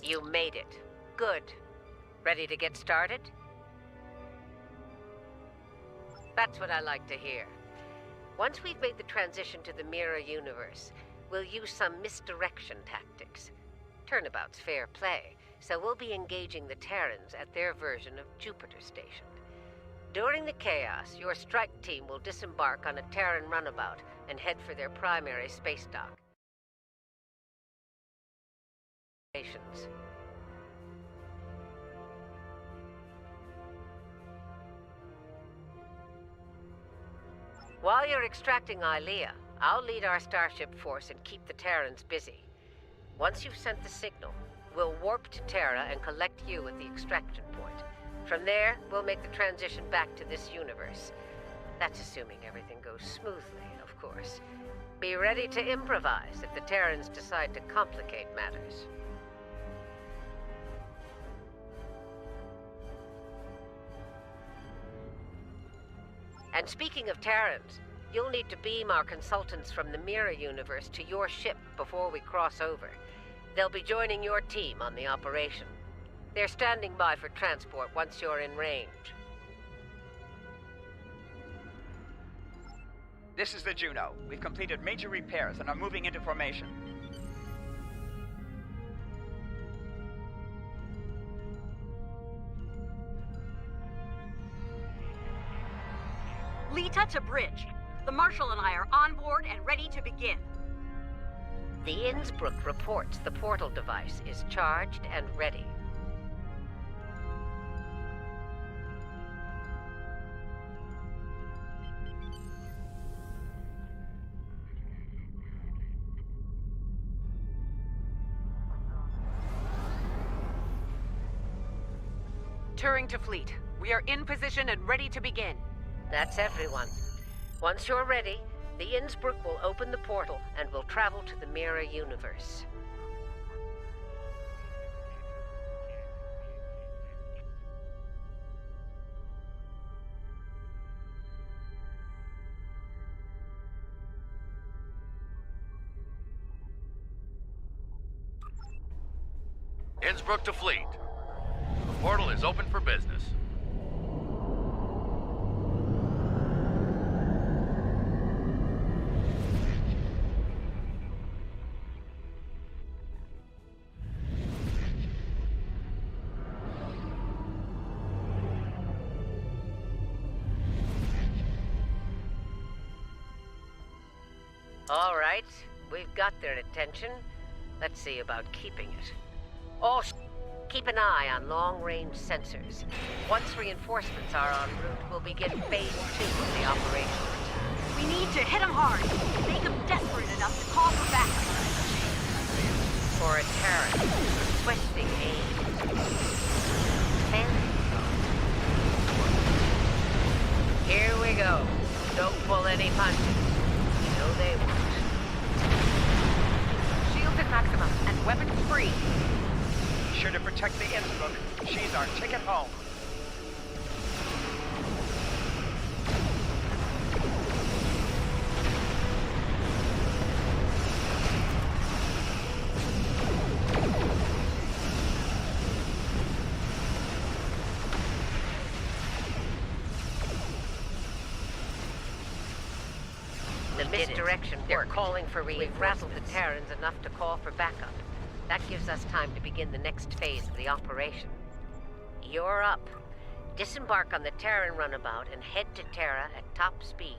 You made it. Good. Ready to get started? That's what I like to hear. Once we've made the transition to the mirror universe, we'll use some misdirection tactics. Turnabout's fair play, so we'll be engaging the Terrans at their version of Jupiter Station. During the chaos, your strike team will disembark on a Terran runabout and head for their primary space dock. While you're extracting Ilea, I'll lead our starship force and keep the Terrans busy. Once you've sent the signal, we'll warp to Terra and collect you at the extraction point. From there, we'll make the transition back to this universe. That's assuming everything goes smoothly, of course. Be ready to improvise if the Terrans decide to complicate matters. And speaking of Terrans, you'll need to beam our consultants from the Mirror universe to your ship before we cross over. They'll be joining your team on the operation. They're standing by for transport once you're in range. This is the Juno. We've completed major repairs and are moving into formation. Lita to bridge. The Marshal and I are on board and ready to begin. The Innsbruck reports the portal device is charged and ready. Turing to fleet. We are in position and ready to begin. That's everyone. Once you're ready, the Innsbruck will open the portal and we'll travel to the Mirror universe. Innsbruck to fleet. The portal is open for business. All right, we've got their attention. Let's see about keeping it. Oh, keep an eye on long-range sensors. Once reinforcements are en route, we'll begin phase 2 of the operation. We need to hit them hard. Make them desperate enough to call for backup. For a Terran, twisting aim. Here we go. Don't pull any punches. You know they won't. Shields at maximum and weapons free. Be sure to protect the Innsbruck. She's our ticket home. The misdirection they're calling for reinforcements. We've rattled the Terrans enough to call for backup. That gives us time to begin the next phase of the operation. You're up. Disembark on the Terran runabout and head to Terra at top speed.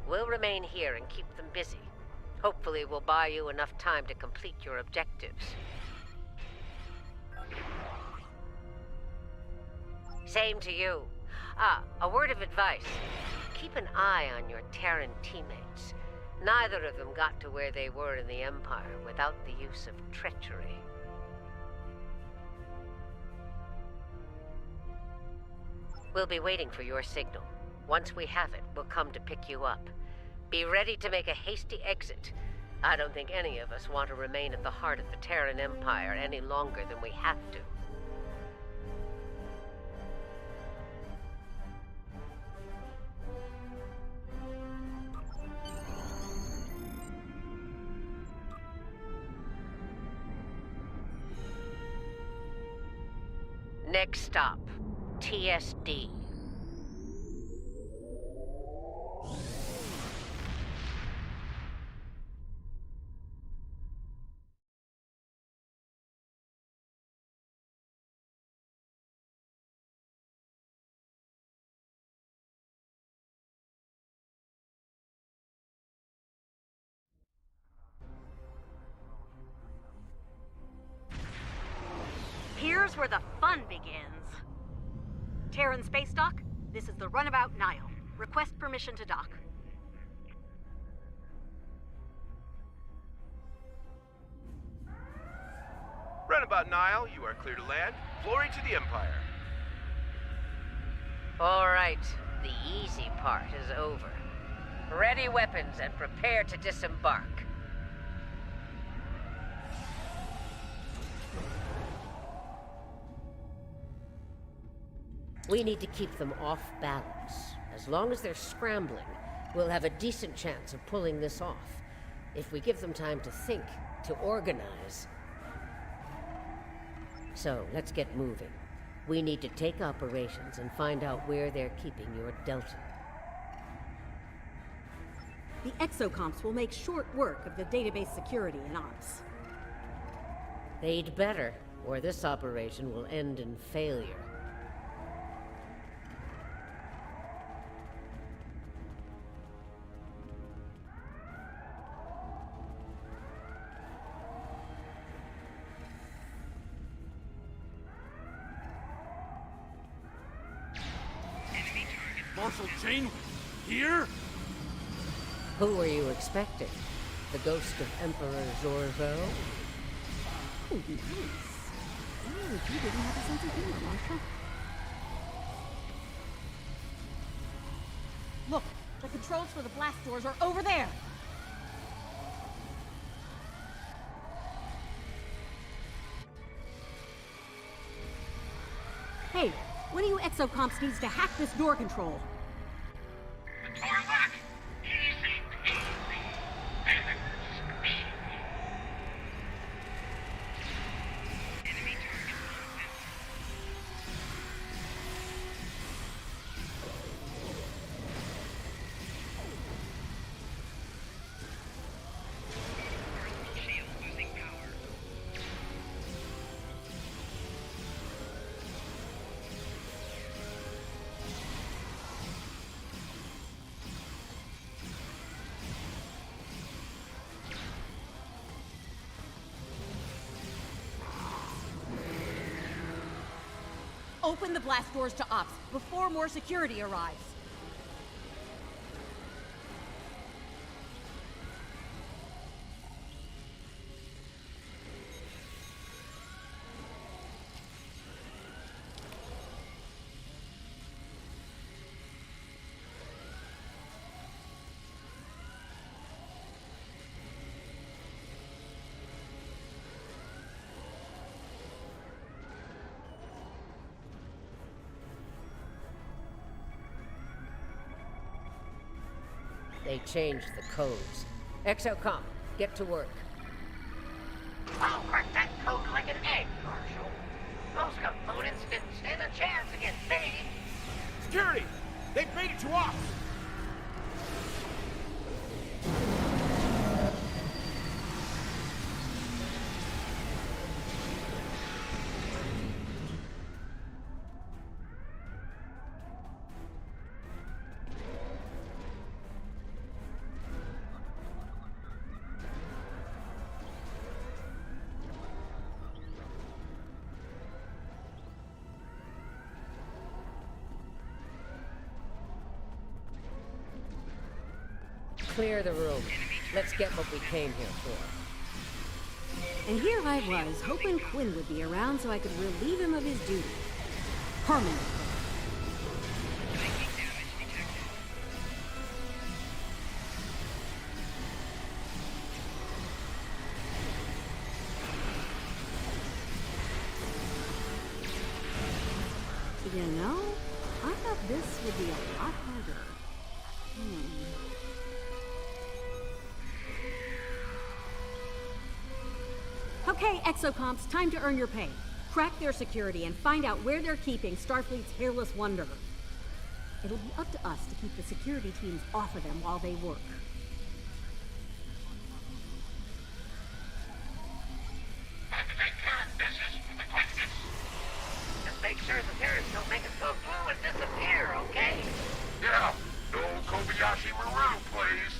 We'll remain here and keep them busy. Hopefully we'll buy you enough time to complete your objectives. Same to you. A word of advice. Keep an eye on your Terran teammates. Neither of them got to where they were in the Empire without the use of treachery. We'll be waiting for your signal. Once we have it, we'll come to pick you up. Be ready to make a hasty exit. I don't think any of us want to remain at the heart of the Terran Empire any longer than we have to. Next stop, TSD. Here's where the fun begins. Terran Space Dock, this is the Runabout Nile. Request permission to dock. Runabout Nile, you are clear to land. Glory to the Empire. All right, the easy part is over. Ready weapons and prepare to disembark. We need to keep them off balance. As long as they're scrambling, we'll have a decent chance of pulling this off. If we give them time to think, to organize. So, let's get moving. We need to take operations and find out where they're keeping your Delta. The exocomps will make short work of the database security and ops. They'd better, or this operation will end in failure. Marshal Jane, here? Who were you expecting? The ghost of Emperor Zorvo? Oh, nice. Oh, you didn't have a sense of humor, Marshal. Look, the controls for the blast doors are over there! Hey, one of you exocomps needs to hack this door control. The door lock. Easy peasy. Enemy target on personal shield losing power. Open the blast doors to ops before more security arrives. They changed the codes. Exocom, get to work. I'll crack that code like an egg, Marshal. Those components didn't stand a chance against me. Security! They've made it to ops! Clear the room. Let's get what we came here for. And here I was, hoping Quinn would be around so I could relieve him of his duty. Permanently. You know, I thought this would be a lot harder. Okay, exocomps, time to earn your pay. Crack their security and find out where they're keeping Starfleet's hairless wonder. It'll be up to us to keep the security teams off of them while they work. Just make sure the Terrans don't make us go through and disappear, okay? Yeah, no Kobayashi Maru, please.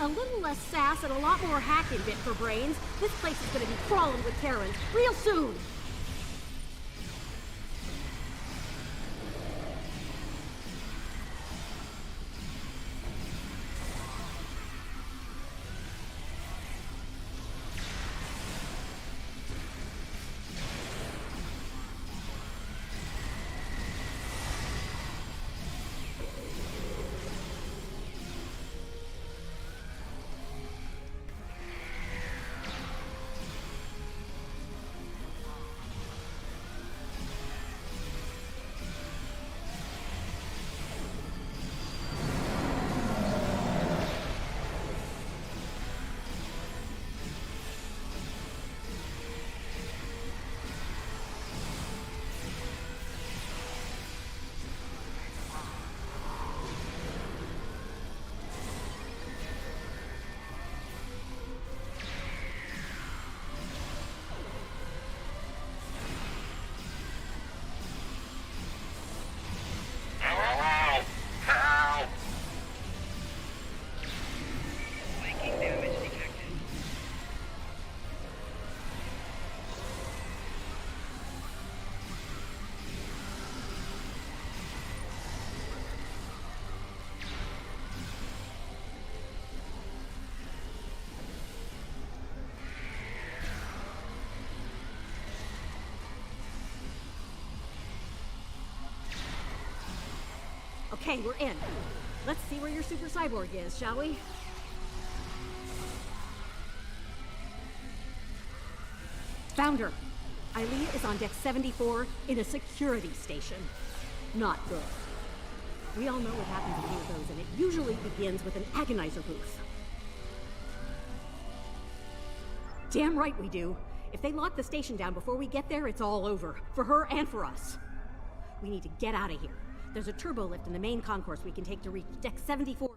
A little less sass and a lot more hacking bit for brains. This place is gonna be crawling with Terrans real soon! Okay, we're in. Let's see where your super cyborg is, shall we? Found her. Ilea is on deck 74 in a security station. Not good. We all know what happens in one of those, and it usually begins with an agonizer booth. Damn right we do. If they lock the station down before we get there, it's all over. For her and for us. We need to get out of here. There's a turbo lift in the main concourse we can take to reach deck 74.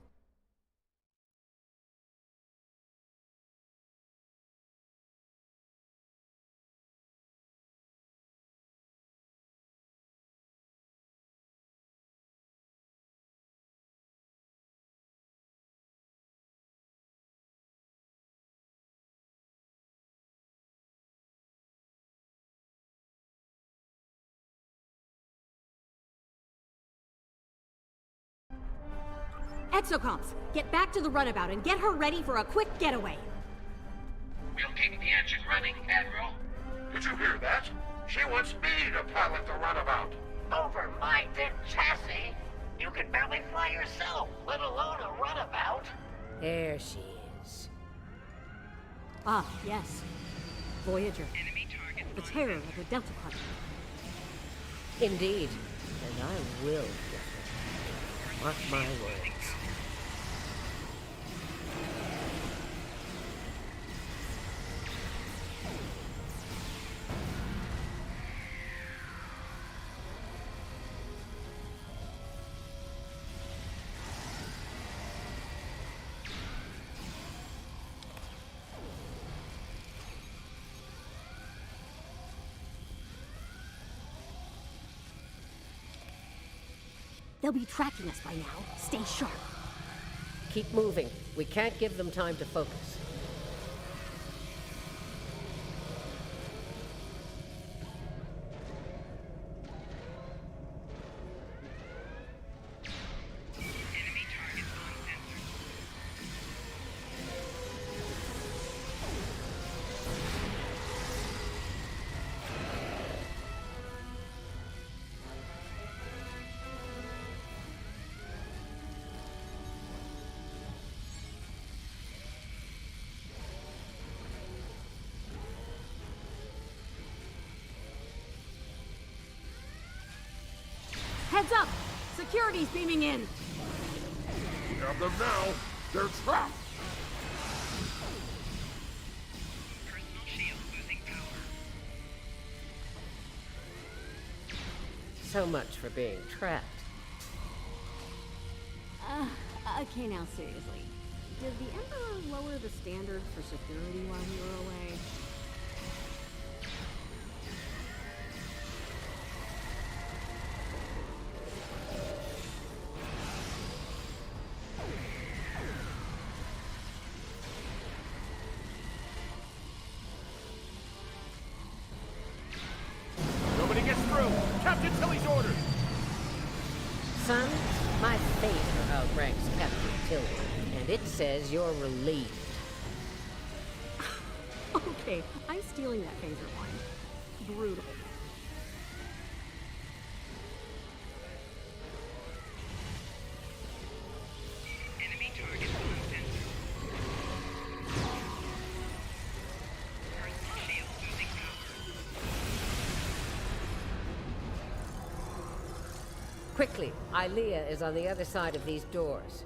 Exocomps, get back to the runabout and get her ready for a quick getaway. We'll keep the engine running, Admiral. Did you hear that? She wants me to pilot the runabout. Over my dead chassis? You can barely fly yourself, let alone a runabout. There she is. Ah, yes. Voyager. The terror of the Delta Quadrant. Indeed. And I will get her. Mark my words. They'll be tracking us by now. Stay sharp. Keep moving. We can't give them time to focus. Heads up! Security's beaming in! We have them now. They're trapped. Personal shield losing power. So much for being trapped. Okay, now seriously. Did the Emperor lower the standard for security while we were away? Nobody gets through. Captain Tilly's orders. Son, my phaser outranks Captain Tilly, and it says you're relieved. Okay, I'm stealing that phaser line. Brutal. Enemy target on sensor. Personal shield losing power. Quickly, Ilea is on the other side of these doors.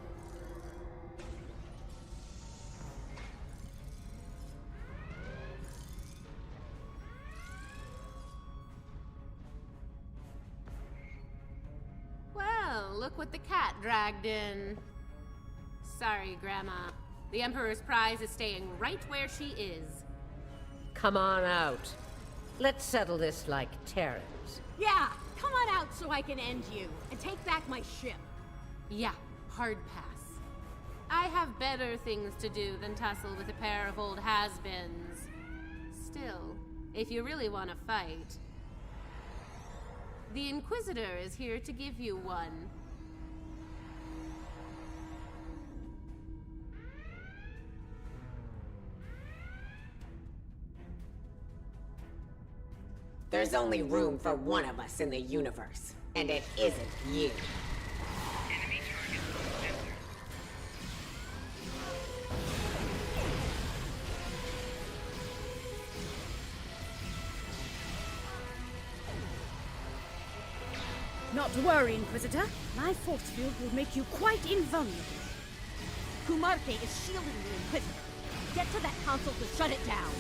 Well, look what the cat dragged in. Sorry, Grandma. The Emperor's prize is staying right where she is. Come on out. Let's settle this like Terrans. Yeah, come on out so I can end you and take back my ship. Yeah, hard pass. I have better things to do than tussle with a pair of old has-beens. Still, if you really want to fight, the Inquisitor is here to give you one. There's only room for one of us in the universe, and it isn't you. Enemy target on sensor. Not to worry, Inquisitor. My force field will make you quite invulnerable. Kumarke is shielding the Inquisitor. Get to that console to shut it down.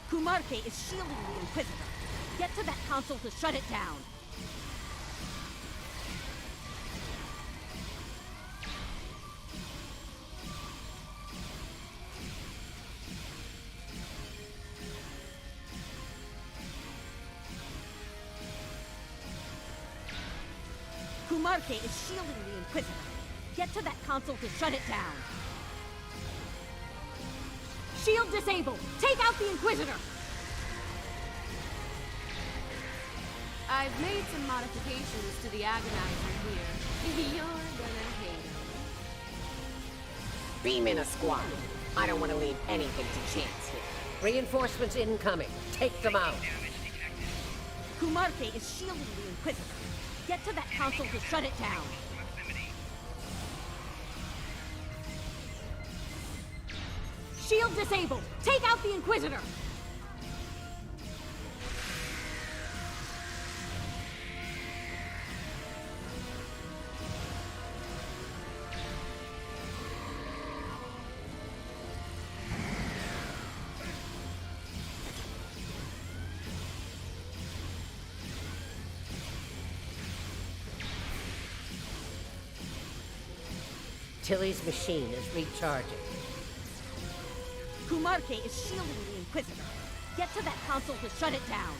Kumarke is shielding the Inquisitor. Get to that console to shut it down. Kumarke is shielding the Inquisitor. Get to that console to shut it down. Shield disabled! Take out the Inquisitor! I've made some modifications to the Agonizer here. You're gonna hate them. Beam in a squad. I don't want to leave anything to chance here. Reinforcements incoming. Take them out. Damage detected. Kumarke is shielding the Inquisitor. Get to that console to shut it down. Proximity. Shield disabled! Take out the Inquisitor! Tilly's machine is recharging. Kumarke is shielding the Inquisitor. Get to that console to shut it down.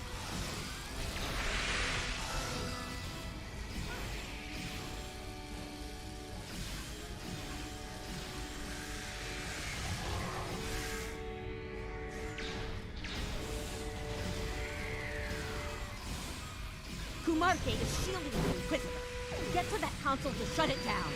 Kumarke is shielding the Inquisitor. Get to that console to shut it down.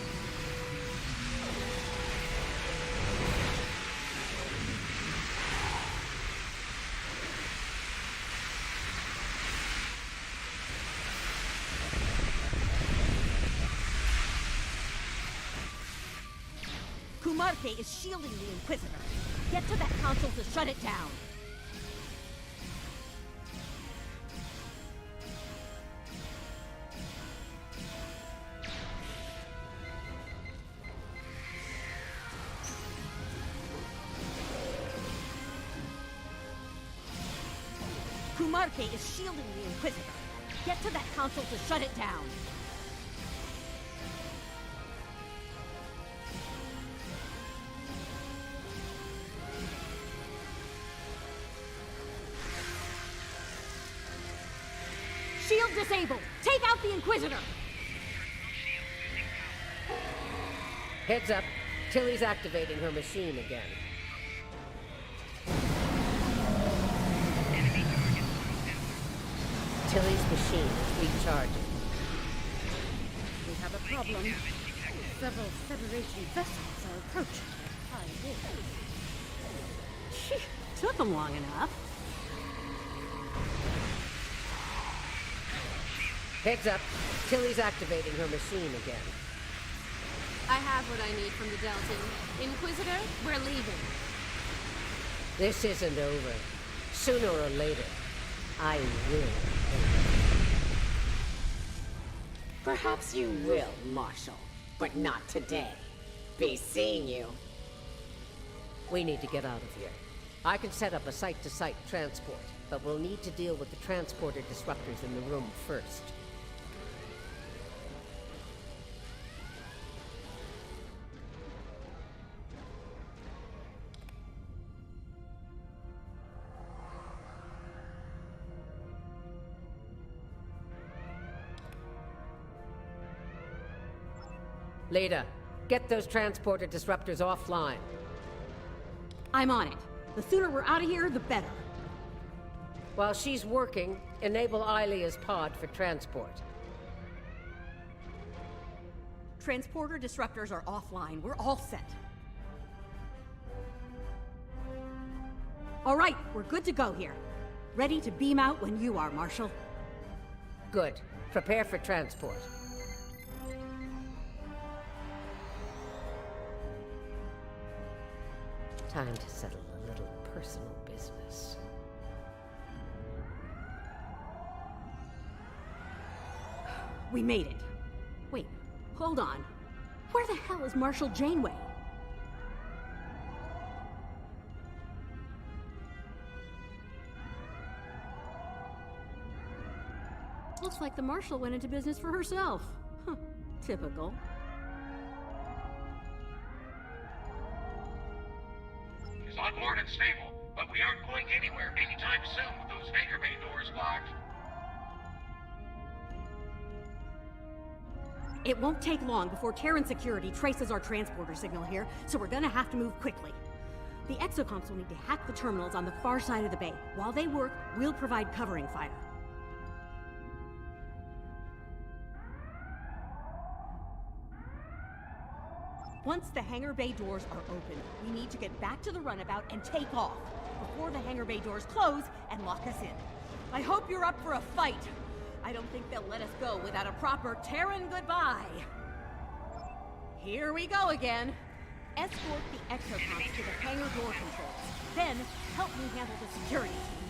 Kumarke is shielding the Inquisitor. Get to that console to shut it down. Marque is shielding the Inquisitor. Get to that console to shut it down. Shield disabled! Take out the Inquisitor! Heads up. Tilly's activating her machine again. Tilly's machine is recharging. We have a problem. Several Federation vessels are approaching at high rate. Phew, took them long enough. Heads up. Tilly's activating her machine again. I have what I need from the Deltan. Inquisitor, we're leaving. This isn't over. Sooner or later, I will. Perhaps you will, Marshal, but not today. Be seeing you. We need to get out of here. I can set up a site-to-site transport, but we'll need to deal with the transporter disruptors in the room first. Leda, get those transporter disruptors offline. I'm on it. The sooner we're out of here, the better. While she's working, enable Ilea's pod for transport. Transporter disruptors are offline. We're all set. All right, we're good to go here. Ready to beam out when you are, Marshal. Good. Prepare for transport. Time to settle a little personal business. We made it. Wait, hold on. Where the hell is Marshal Janeway? Looks like the Marshal went into business for herself. Huh, typical. She's on board and stable, but we aren't going anywhere anytime soon with those hangar bay doors locked. It won't take long before Terran security traces our transporter signal here, so we're gonna have to move quickly. The exocomps will need to hack the terminals on the far side of the bay. While they work, we'll provide covering fire. Once the hangar bay doors are open, we need to get back to the runabout and take off before the hangar bay doors close and lock us in. I hope you're up for a fight. I don't think they'll let us go without a proper Terran goodbye. Here we go again. Escort the exocomps to the hangar door controls. Then help me handle the security teams.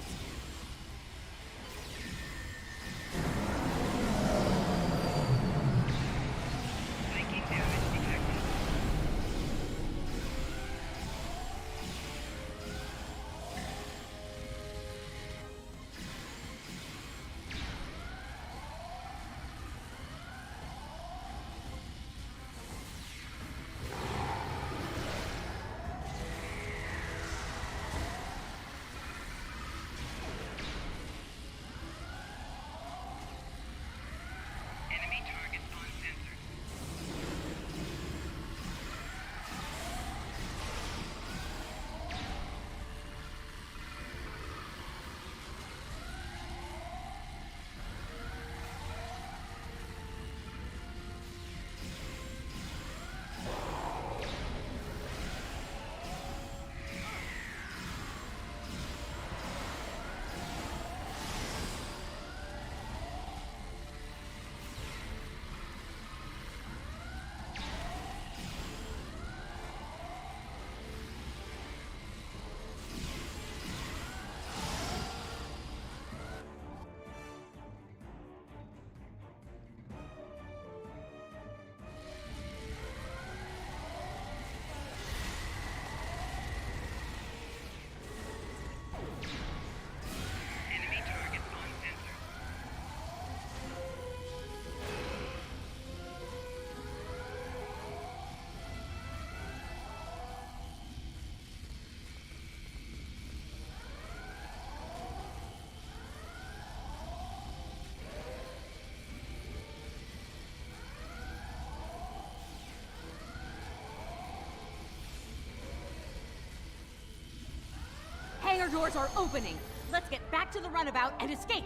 hangar doors are opening. Let's get back to the runabout and escape.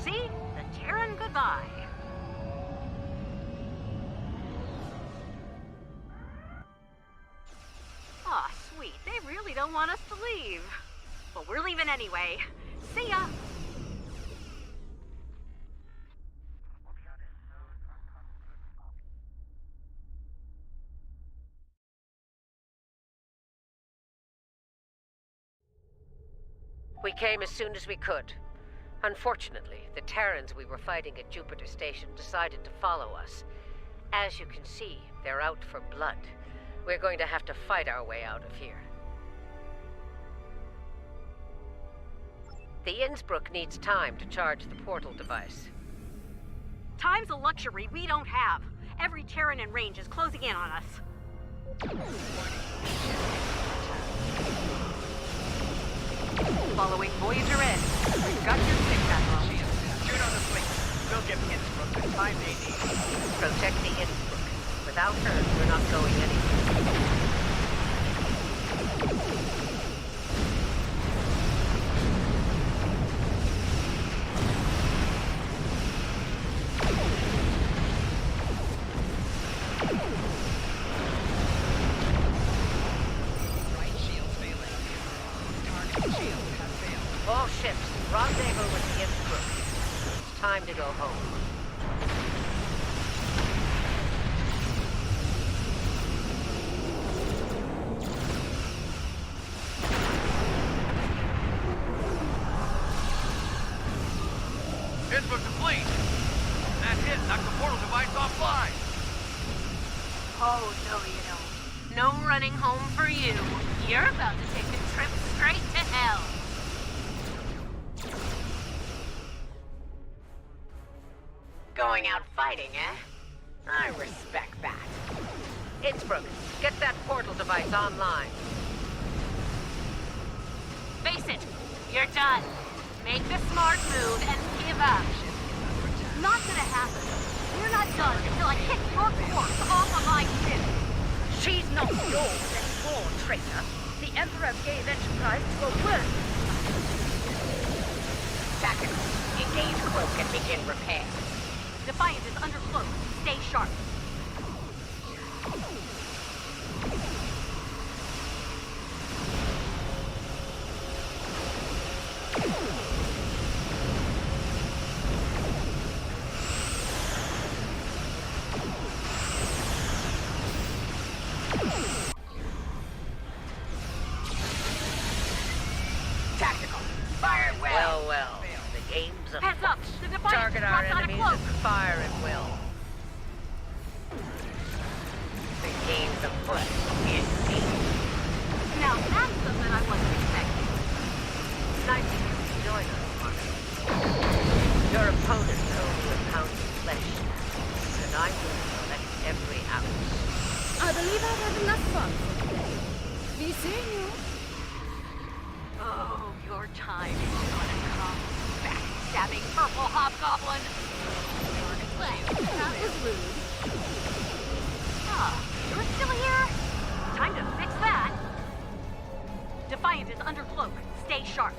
See? The Terran goodbye. Aw, sweet. They really don't want us to leave. But we're leaving anyway. See ya! We came as soon as we could. Unfortunately, the Terrans we were fighting at Jupiter Station decided to follow us. As you can see, they're out for blood. We're going to have to fight our way out of here. The Innsbruck needs time to charge the portal device. Time's a luxury we don't have. Every Terran in range is closing in on us. Following Voyager N. We've got your six, Admiral. Juno the fleet. We'll give Innsbruck the time they need. Protect the Innsbruck. Without her, we're not going anywhere. All ships, rendezvous with the Innsbruck. It's time to go home. Innsbruck to fleet! That hit knocked the portal device offline! Oh, no, you don't. No running home for you. You're about to take a trip straight to hell. Going out fighting, eh? I respect that. Innsbruck, get that portal device online. Face it, you're done. Make the smart move and give up. Not gonna happen. We're not done until I kick your corpse off of my ship. She's not yours anymore, traitor. The Emperor gave Enterprise to a worse. Tactical. Engage cloak and begin repair. Defiant is under cloak. Stay sharp. Tactical. Fire it well. Well. The game's afoot. Heads up! The Defiant Target our dropped out of enemies cloak. and fire at will. The game's afoot. Indeed. Now that's something I wasn't expecting. Nice of you to join us, Marshal. Your opponent only a pound of flesh, and I will collect every ounce. I believe I've had enough fun for today. Be seeing you. Oh, your time is gonna come. Backstabbing purple hobgoblin. Well, that was rude. Ah, you're still here? Time to fix that. Defiant is under cloak. Stay sharp.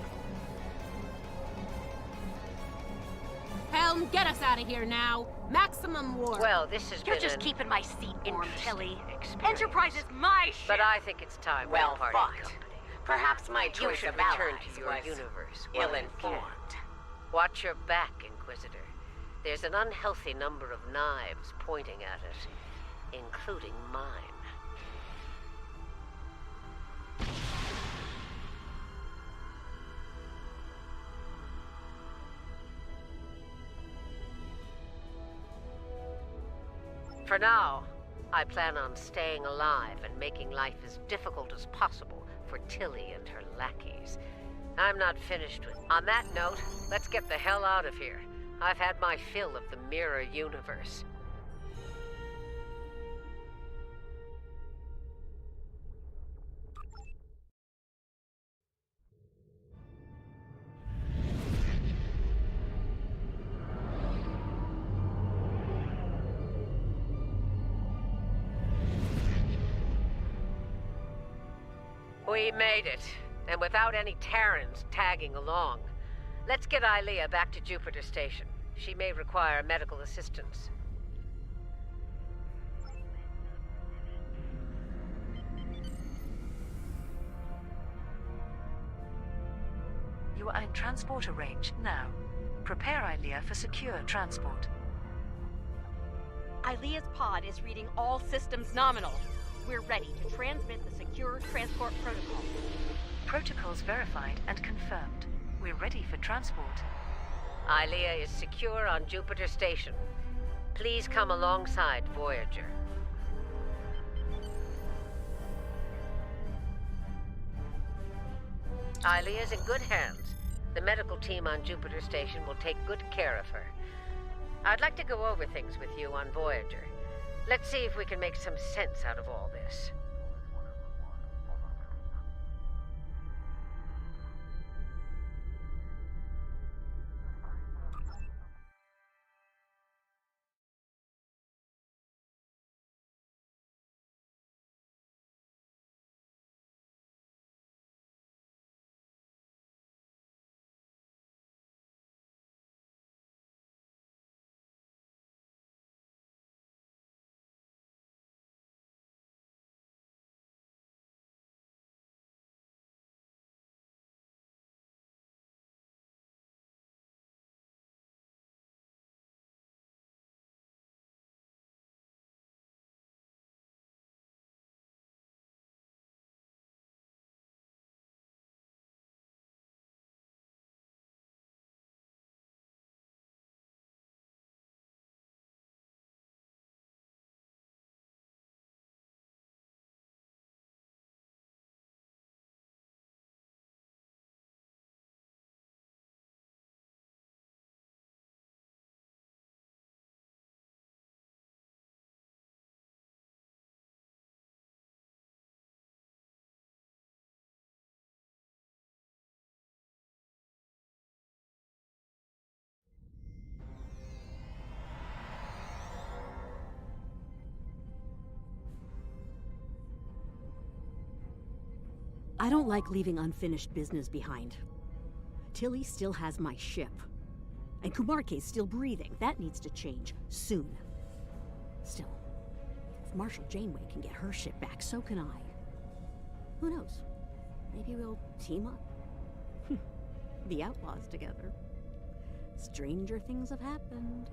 Helm, get us out of here now. Maximum warp. Well, this has You're been just an keeping my seat warm, Tilly. experience. Enterprise is my ship. But I think it's time we Well parted fought. company. Perhaps my You choice should of return allies to your was universe well ill-informed. Watch your back, Inquisitor. There's an unhealthy number of knives pointing at it, including mine. For now, I plan on staying alive and making life as difficult as possible for Tilly and her lackeys. I'm not finished with... On that note, let's get the hell out of here. I've had my fill of the mirror universe. We made it, and without any Terrans tagging along. Let's get Ilea back to Jupiter Station. She may require medical assistance. You are in transporter range now. Prepare Ilea for secure transport. Ilea's pod is reading all systems nominal. We're ready to transmit the secure transport protocol. Protocols verified and confirmed. We're ready for transport. Ilea is secure on Jupiter Station. Please come alongside Voyager. Ilea is in good hands. The medical team on Jupiter Station will take good care of her. I'd like to go over things with you on Voyager. Let's see if we can make some sense out of all this. I don't like leaving unfinished business behind. Tilly still has my ship. And Kumarke's still breathing. That needs to change soon. Still, if Marshal Janeway can get her ship back, so can I. Who knows? Maybe we'll team up. The Outlaws together. Stranger things have happened.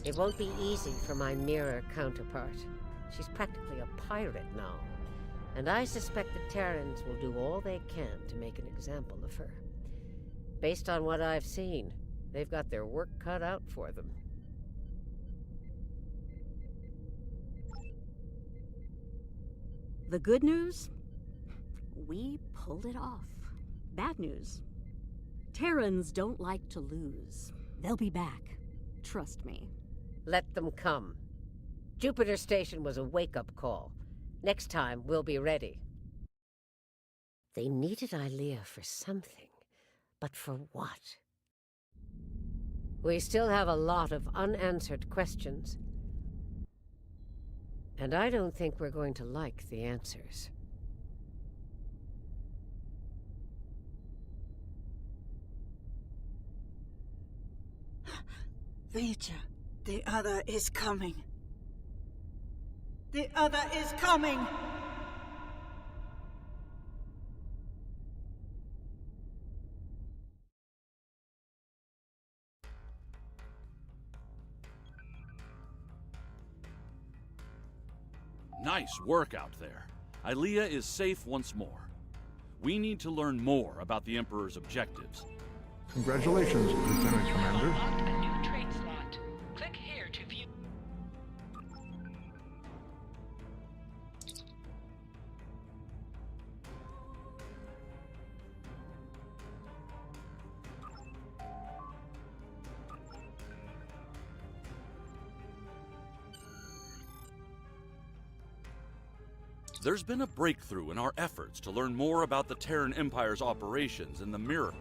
It won't be easy for my mirror counterpart. She's practically a pirate now. And I suspect the Terrans will do all they can to make an example of her. Based on what I've seen, they've got their work cut out for them. The good news? We pulled it off. Bad news? Terrans don't like to lose. They'll be back. Trust me. Let them come. Jupiter Station was a wake-up call. Next time, we'll be ready. They needed Ilea for something, but for what? We still have a lot of unanswered questions. And I don't think we're going to like the answers. Voyager, the other is coming. The other is coming! Nice work out there. Ilea is safe once more. We need to learn more about the Emperor's objectives. Congratulations, Lieutenant Commander. Unlocked a new trade slot. Click here to view. There's been a breakthrough in our efforts to learn more about the Terran Empire's operations in the Mirror.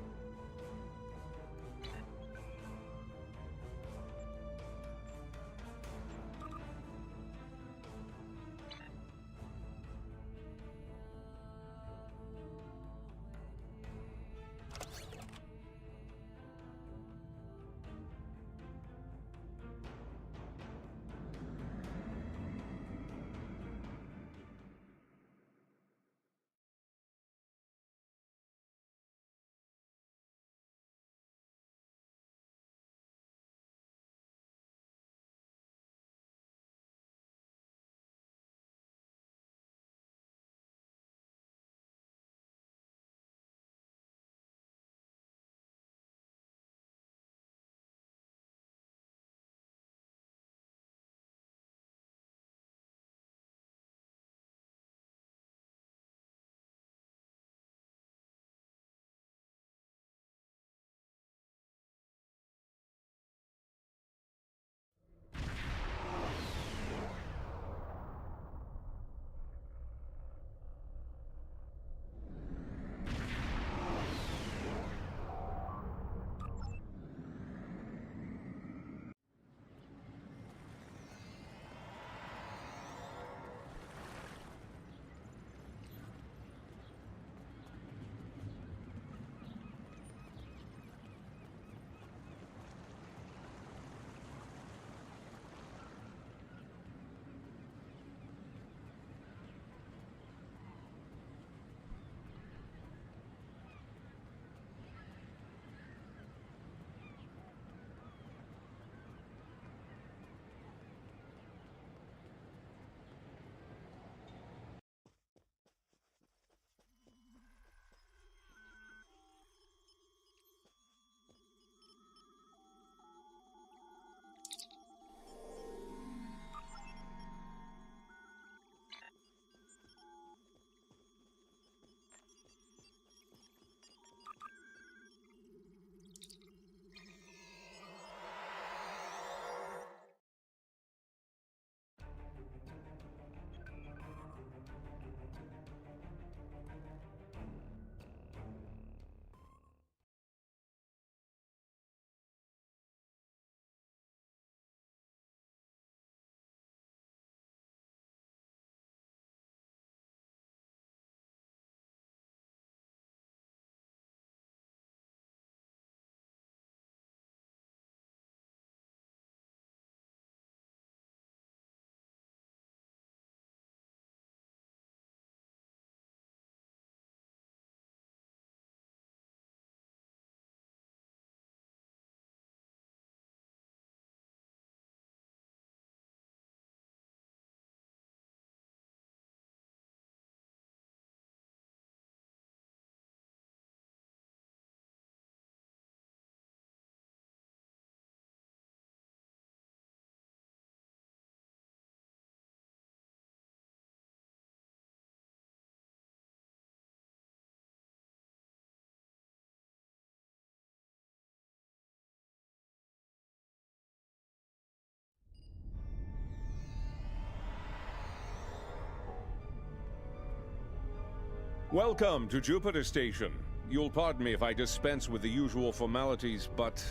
Welcome to Jupiter Station. You'll pardon me if I dispense with the usual formalities, but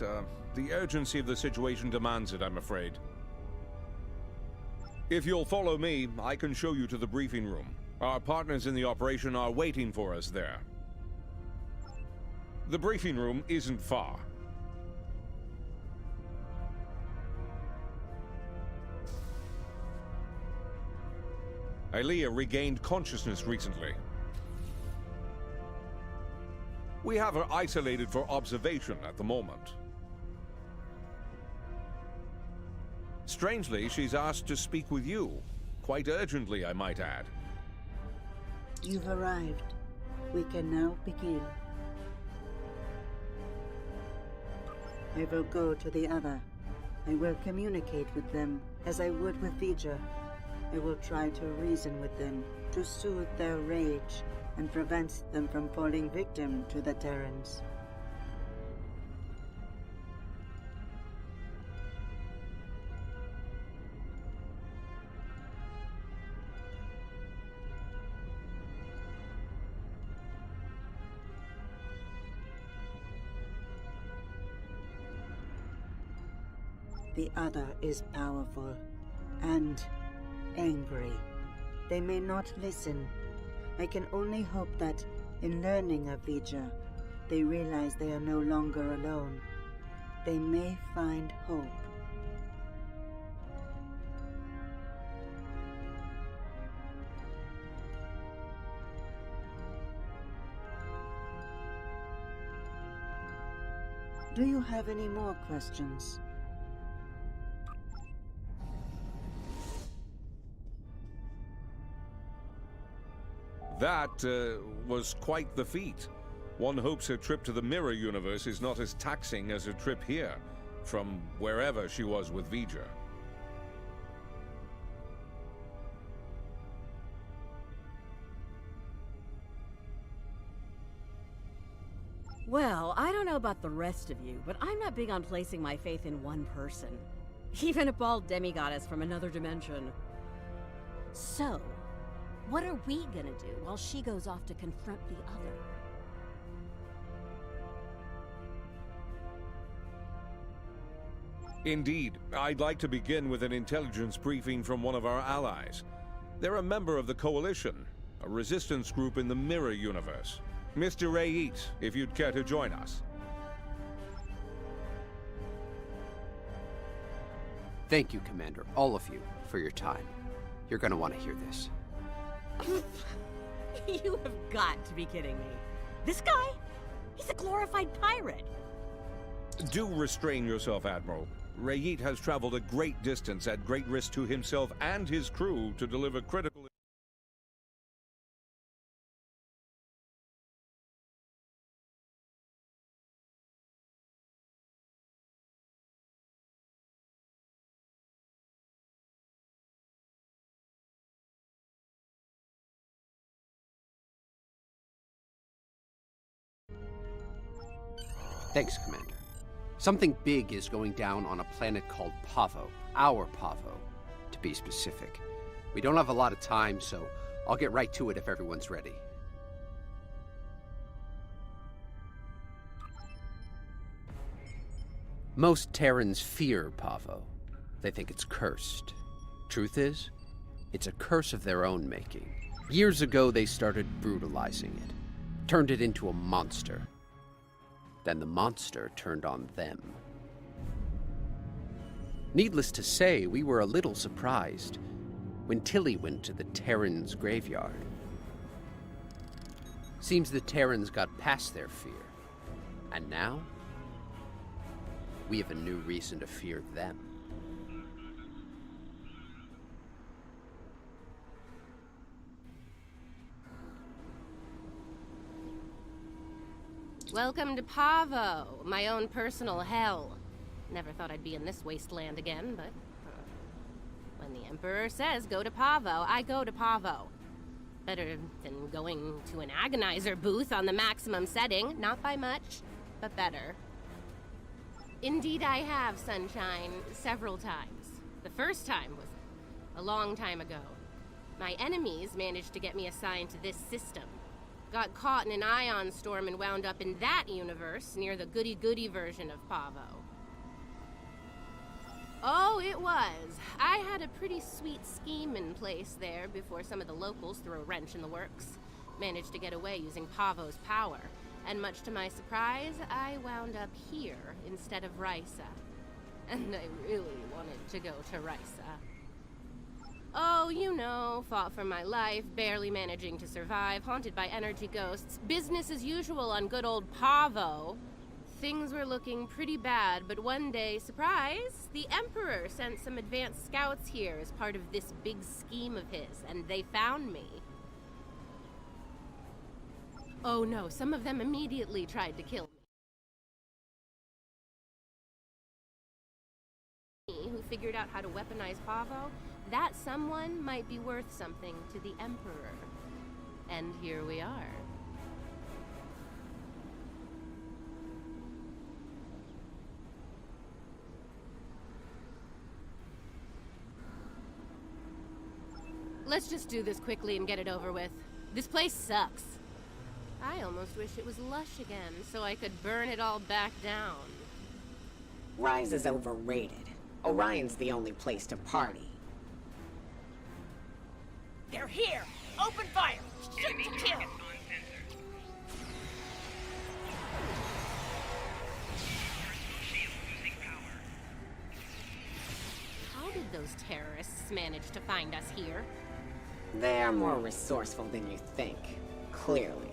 the urgency of the situation demands it, I'm afraid. If you'll follow me, I can show you to the briefing room. Our partners in the operation are waiting for us there. The briefing room isn't far. Aelia regained consciousness recently. We have her isolated for observation at the moment. Strangely, she's asked to speak with you. Quite urgently, I might add. You've arrived. We can now begin. I will go to the other. I will communicate with them as I would with Vija. I will try to reason with them to soothe their rage and prevent them from falling victim to the Terrans. The other is powerful and angry. They may not listen. I can only hope that, in learning of Vija, they realize they are no longer alone. They may find hope. Do you have any more questions? That was quite the feat. One hopes her trip to the mirror universe is not as taxing as her trip here, from wherever she was with Vija. Well, I don't know about the rest of you, but I'm not big on placing my faith in one person. Even a bald demigoddess from another dimension. So, what are we gonna do while she goes off to confront the other? Indeed. I'd like to begin with an intelligence briefing from one of our allies. They're a member of the Coalition, a resistance group in the mirror universe. Mr. Rayit, if you'd care to join us. Thank you, Commander, all of you, for your time. You're gonna want to hear this. You have got to be kidding me. This guy? He's a glorified pirate. Do restrain yourself, Admiral. Rayit has traveled a great distance at great risk to himself and his crew to deliver critical... Thanks, Commander. Something big is going down on a planet called Pavo. Our Pavo, to be specific. We don't have a lot of time, so I'll get right to it if everyone's ready. Most Terrans fear Pavo. They think it's cursed. Truth is, it's a curse of their own making. Years ago, they started brutalizing it. Turned it into a monster. Then the monster turned on them. Needless to say, we were a little surprised when Tilly went to the Terrans' graveyard. Seems the Terrans got past their fear. And now, we have a new reason to fear them. Welcome to Pavo, my own personal hell. Never thought I'd be in this wasteland again, but when the Emperor says go to Pavo, I go to Pavo. Better than going to an agonizer booth on the maximum setting. Not by much, but better. Indeed I have, Sunshine, several times. The first time was a long time ago. My enemies managed to get me assigned to this system. Got caught in an ion storm and wound up in that universe near the goody-goody version of Pavo. Oh, it was. I had a pretty sweet scheme in place there before some of the locals threw a wrench in the works. Managed to get away using Pavo's power. And much to my surprise, I wound up here instead of Risa. And I really wanted to go to Risa. Oh, you know, fought for my life, barely managing to survive, haunted by energy ghosts. Business as usual on good old Pavo. Things were looking pretty bad, but one day, surprise, the Emperor sent some advanced scouts here as part of this big scheme of his, and they found me. Oh no, some of them immediately tried to kill me. Who figured out how to weaponize Pavo? That someone might be worth something to the Emperor. And here we are. Let's just do this quickly and get it over with. This place sucks. I almost wish it was lush again, so I could burn it all back down. Rise is overrated. Orion's the only place to party. They're here! Open fire! Shoot to kill! How did those terrorists manage to find us here? They're more resourceful than you think. Clearly.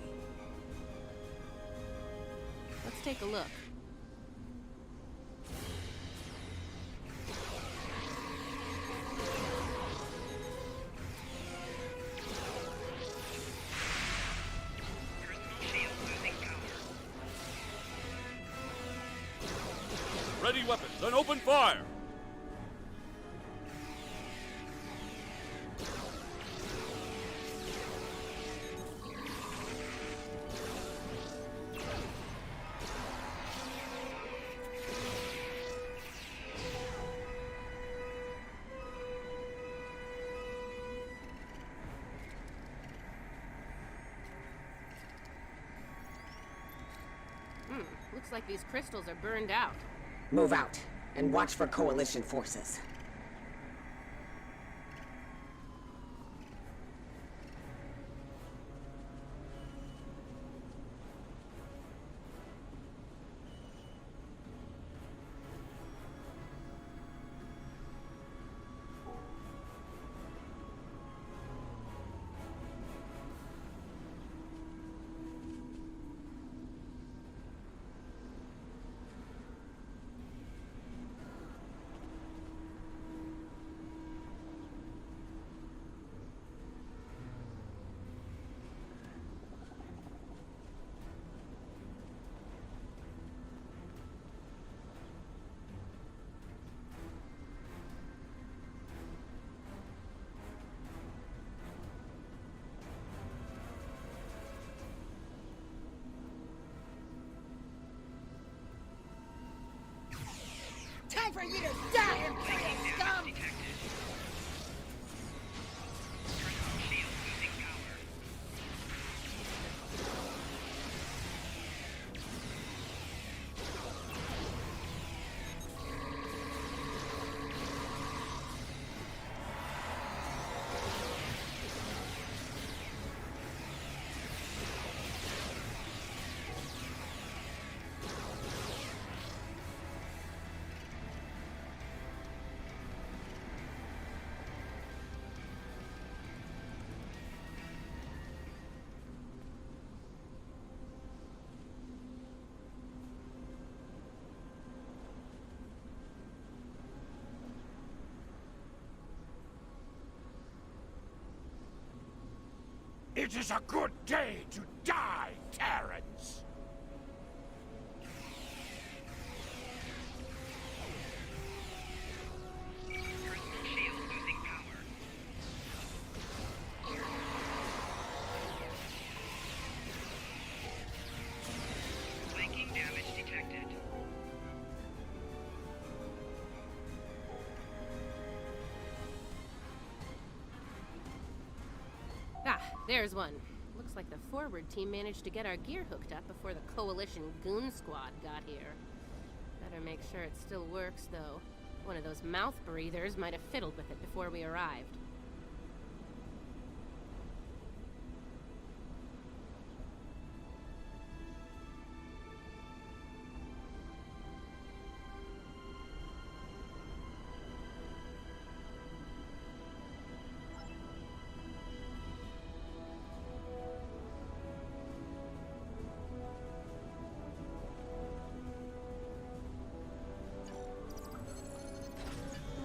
Let's take a look. Ready weapons and open fire! Looks like these crystals are burned out. Move out, and watch for Coalition forces. Time for you to die, Imperial scum! It is a good day to die, Terrans! Flanking damage detected. Ah, there's one. Looks like the forward team managed to get our gear hooked up before the Coalition goon squad got here. Better make sure it still works, though. One of those mouth breathers might have fiddled with it before we arrived.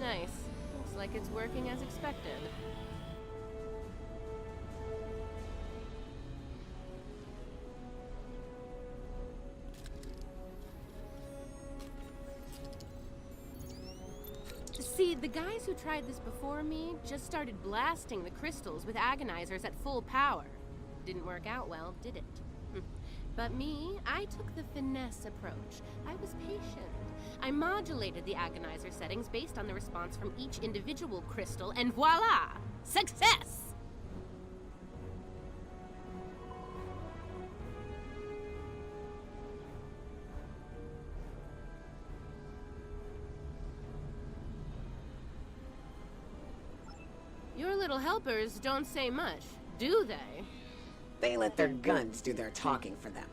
Nice. Looks like it's working as expected. See, the guys who tried this before me just started blasting the crystals with agonizers at full power. Didn't work out well, did it? But me, I took the finesse approach. I was patient. I modulated the agonizer settings based on the response from each individual crystal, and voila! Success! little helpers don't say much, do they? They let their guns do their talking for them,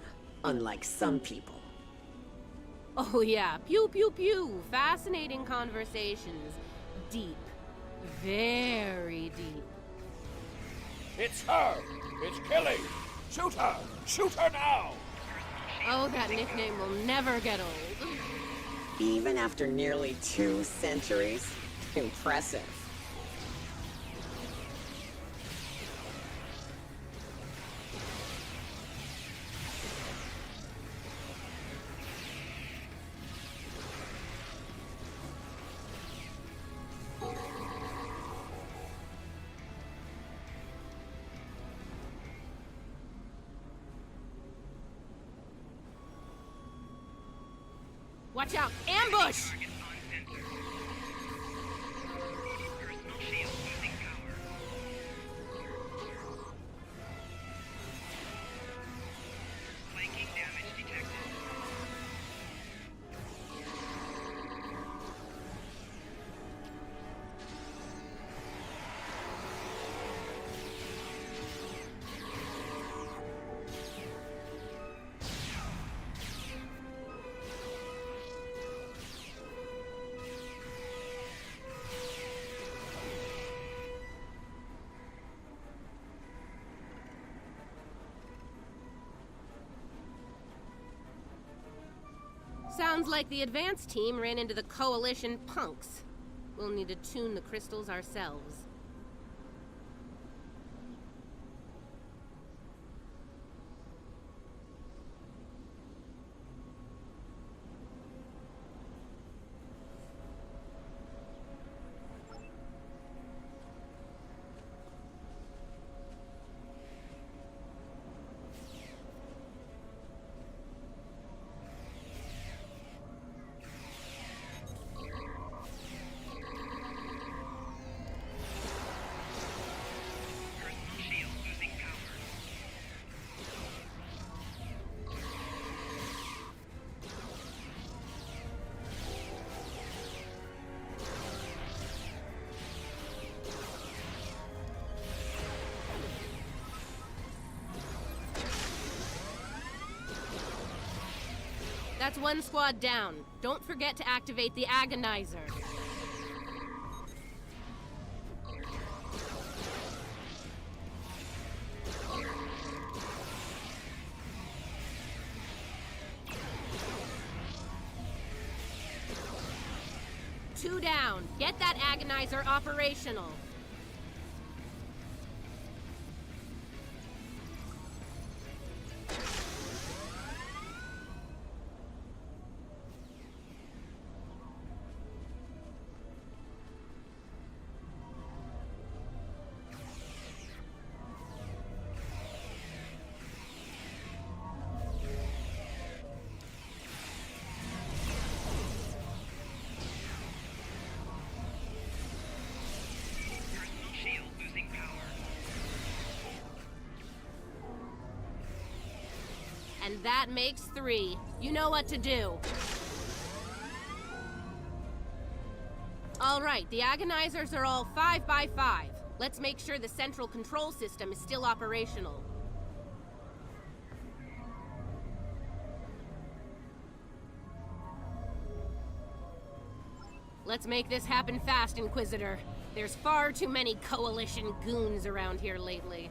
unlike some people. Oh yeah, pew pew pew. Fascinating conversations. Deep. Very deep. It's her! It's Killy! Shoot her! Shoot her now! Oh, that nickname will never get old. Even after nearly 2 centuries? Impressive. Watch out! Ambush! Sounds like the advance team ran into the Coalition punks. We'll need to tune the crystals ourselves. That's one squad down. Don't forget to activate the Agonizer. Two down. Get that Agonizer operational. And that makes 3. You know what to do. All right, the Agonizers are all 5 by 5. Let's make sure the central control system is still operational. Let's make this happen fast, Inquisitor. There's far too many Coalition goons around here lately.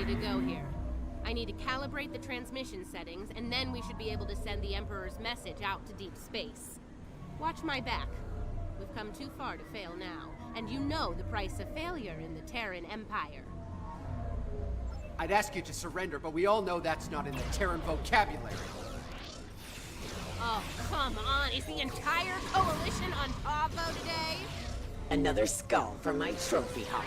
To go here. I need to calibrate the transmission settings, and then we should be able to send the Emperor's message out to deep space. Watch my back. We've come too far to fail now, and you know the price of failure in the Terran Empire. I'd ask you to surrender, but we all know that's not in the Terran vocabulary. Oh, come on. Is the entire Coalition on Pavo today? Another skull for my trophy haul.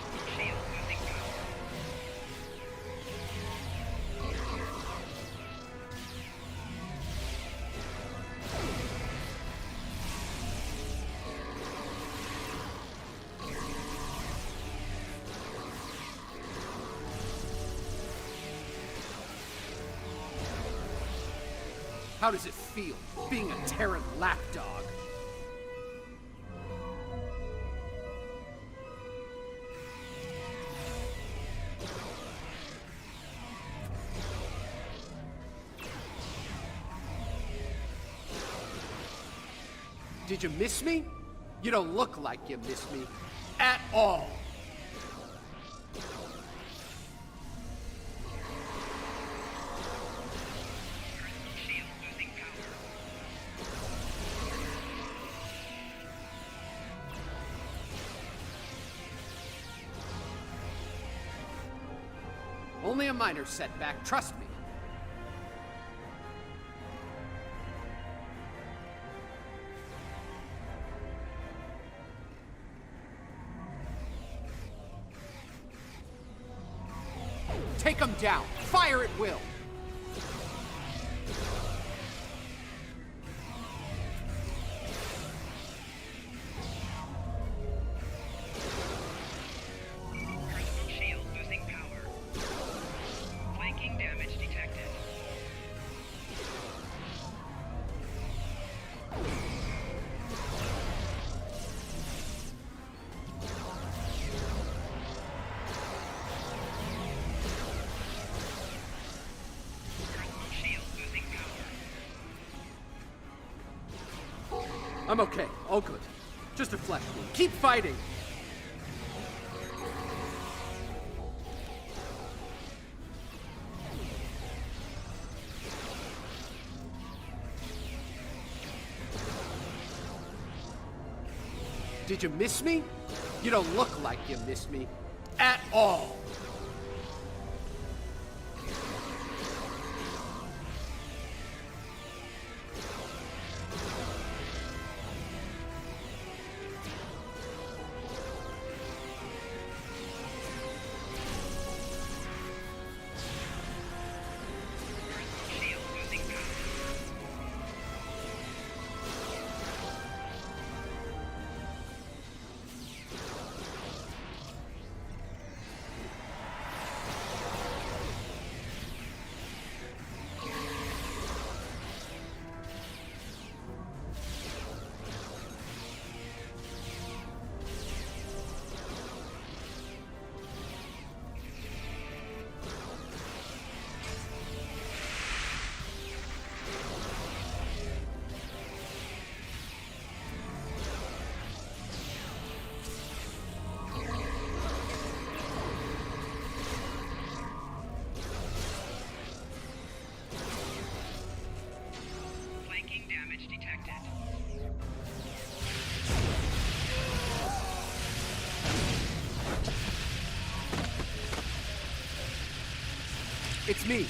How does it feel, being a Terran lapdog? Did you miss me? You don't look like you missed me at all. Only a minor setback, trust me. Take them down. Fire at will. Shield losing power. Flanking damage detected. I'm okay. All good. Just a flesh wound. Keep fighting! Did you miss me? You don't look like you missed me at all. Flanking damage detected. It's me.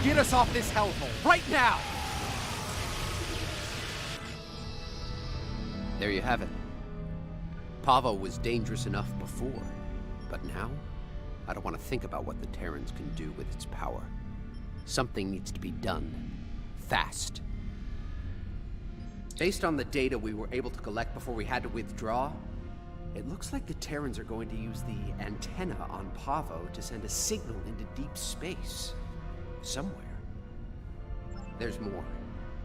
Get us off this hellhole right now! There you have it. Pavo was dangerous enough before, but now, I don't want to think about what the Terrans can do with its power. Something needs to be done. Fast. Based on the data we were able to collect before we had to withdraw, it looks like the Terrans are going to use the antenna on Pavo to send a signal into deep space. Somewhere. There's more.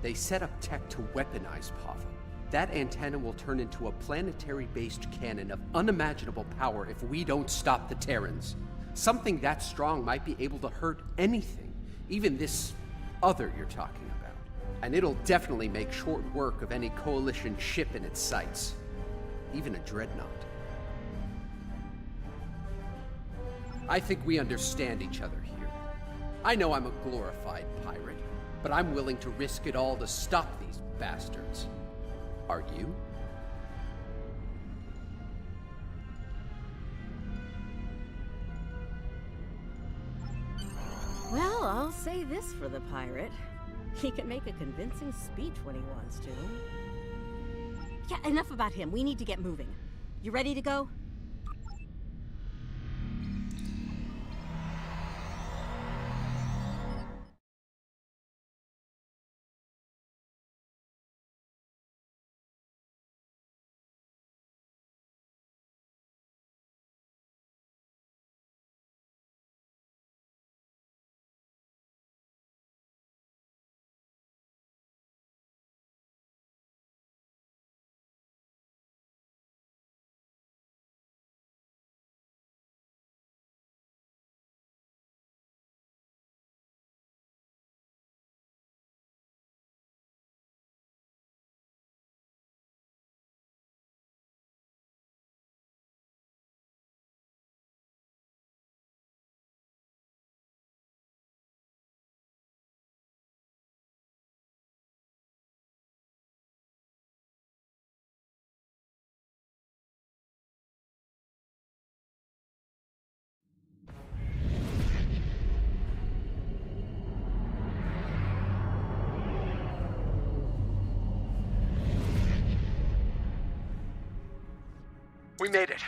They set up tech to weaponize Pavo. That antenna will turn into a planetary-based cannon of unimaginable power if we don't stop the Terrans. Something that strong might be able to hurt anything, even this other you're talking about. And it'll definitely make short work of any Coalition ship in its sights. Even a dreadnought. I think we understand each other here. I know I'm a glorified pirate, but I'm willing to risk it all to stop these bastards. Are you? Well, I'll say this for the pirate. He can make a convincing speech when he wants to. Yeah, enough about him. We need to get moving. You ready to go? We made it.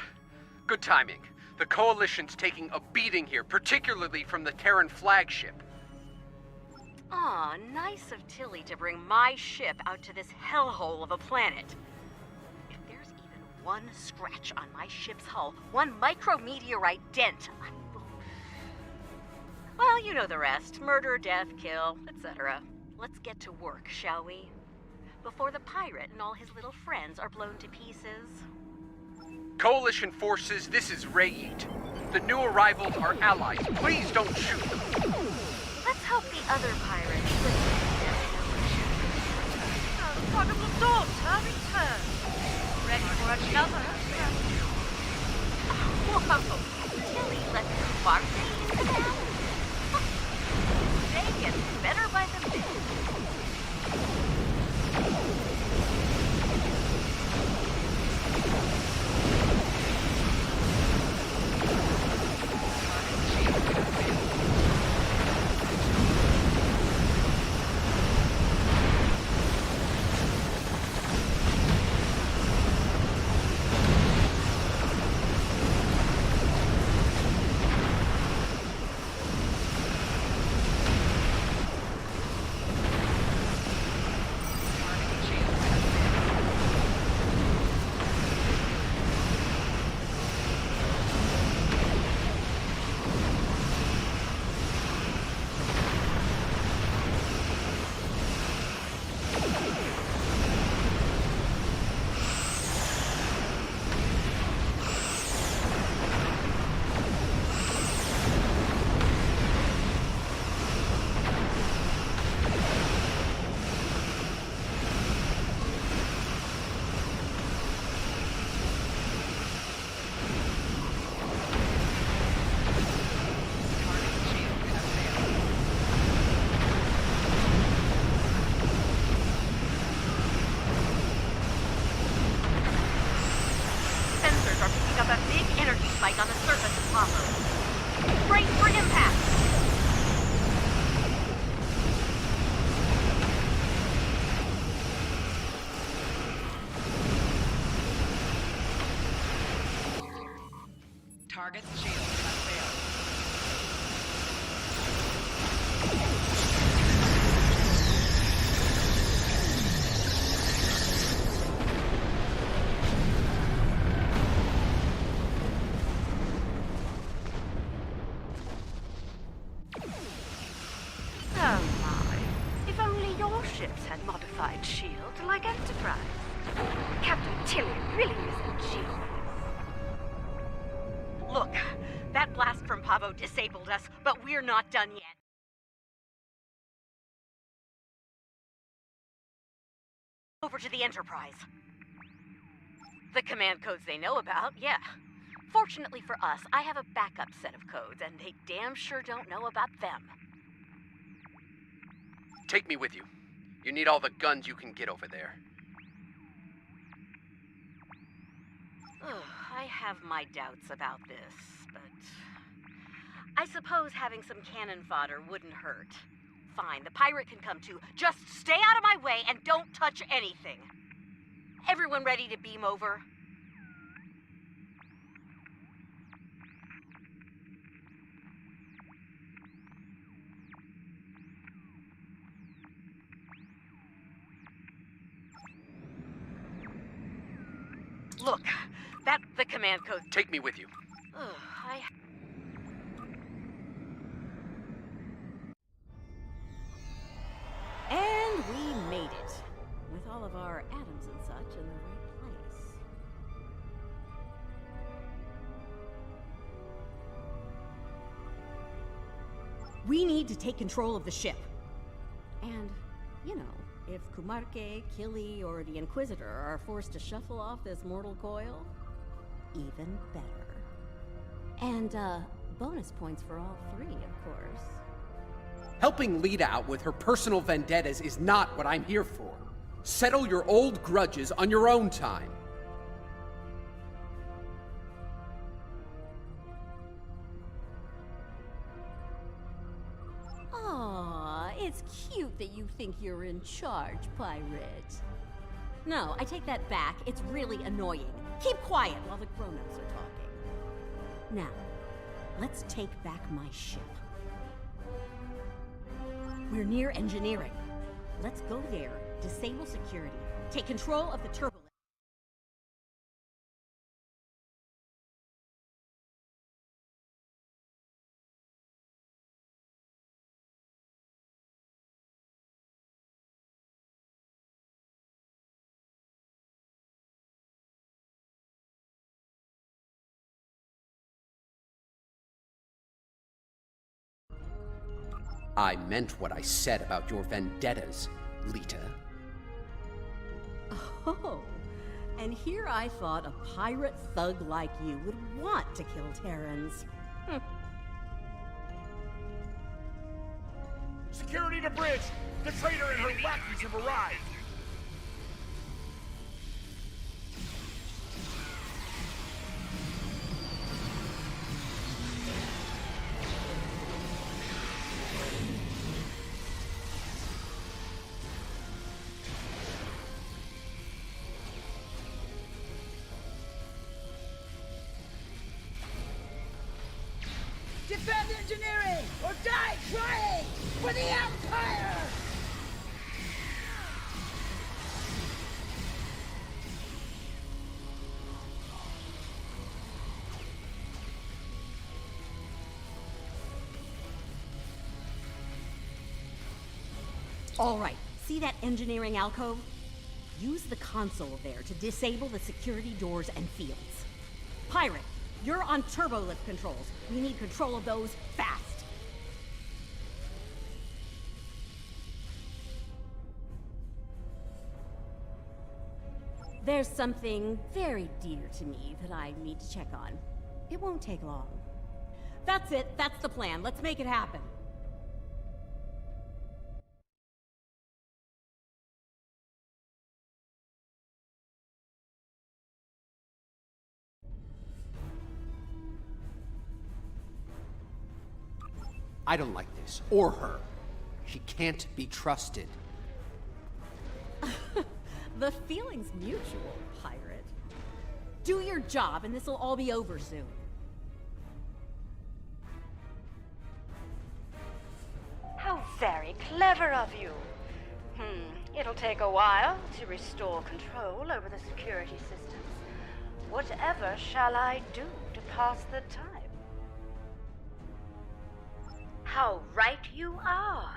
Good timing. The Coalition's taking a beating here, particularly from the Terran flagship. Aw, nice of Tilly to bring my ship out to this hellhole of a planet. If there's even one scratch on my ship's hull, one micrometeorite dent, well, you know the rest. Murder, death, kill, etc. Let's get to work, shall we? Before the pirate and all his little friends are blown to pieces. Coalition forces, this is Rayit. The new arrivals are allies. Please don't shoot them. Let's hope the other pirates listen to their mission. The prodigal daughter returns. Ready for another adventure. Whoa! Tilly left Marcy in command. They get better by the minute. On the surface of Pavo. Brace for impact! Target's shield has failed. Had modified shields like Enterprise. Captain Tilly really is a genius. Look, that blast from Pavo disabled us, but we're not done yet. Over to the Enterprise. The command codes they know about, yeah. Fortunately for us, I have a backup set of codes, and they damn sure don't know about them. Take me with you. You need all the guns you can get over there. I have my doubts about this, but I suppose having some cannon fodder wouldn't hurt. Fine, the pirate can come too. Just stay out of my way and don't touch anything. Everyone ready to beam over? Look, the command code. Take me with you. And we made it. With all of our atoms and such in the right place. We need to take control of the ship. And, you know, if Kumarke, Killy, or the Inquisitor are forced to shuffle off this mortal coil, even better. And, bonus points for all three, of course. Helping Lita out with her personal vendettas is not what I'm here for. Settle your old grudges on your own time. Aw, it's cute that you think you're in charge, pirate. No, I take that back. It's really annoying. Keep quiet while the grown-ups are talking. Now, let's take back my ship. We're near engineering. Let's go there, disable security, take control of the turbo. I meant what I said about your vendettas, Lita. Oh, and here I thought a pirate thug like you would want to kill Terrans. Security to bridge! The traitor and her lackeys have arrived! Defend engineering or die trying for the Empire! All right, see that engineering alcove? Use the console there to disable the security doors and fields. Pirate, you're on turbolift controls. We need control of those fast. There's something very dear to me that I need to check on. It won't take long. That's it. That's the plan. Let's make it happen. I don't like this, or her. She can't be trusted. The feeling's mutual, pirate. Do your job and this'll all be over soon. How very clever of you. It'll take a while to restore control over the security systems. Whatever shall I do to pass the time? How right you are.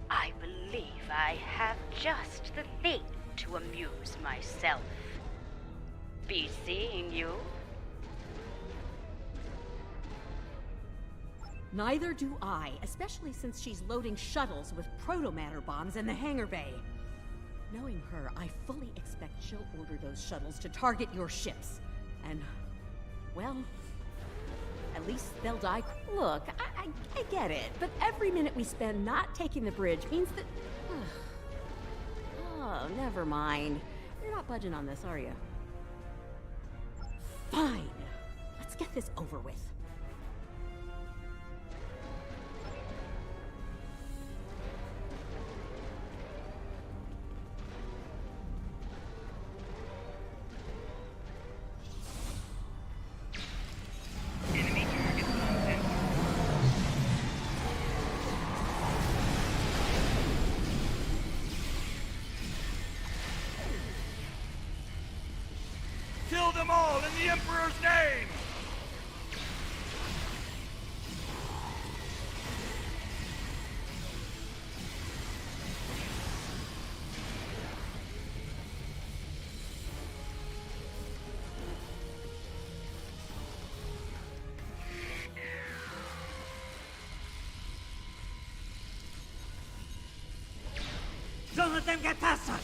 I believe I have just the thing to amuse myself. Be seeing you. Neither do I, especially since she's loading shuttles with protomatter bombs in the hangar bay. Knowing her, I fully expect she'll order those shuttles to target your ships. And, well, at least they'll die. Look, I get it, but every minute we spend not taking the bridge means that... Oh, never mind. You're not budging on this, are you? Fine. Let's get this over with. Kill them all in the Emperor's name! Don't let them get past us!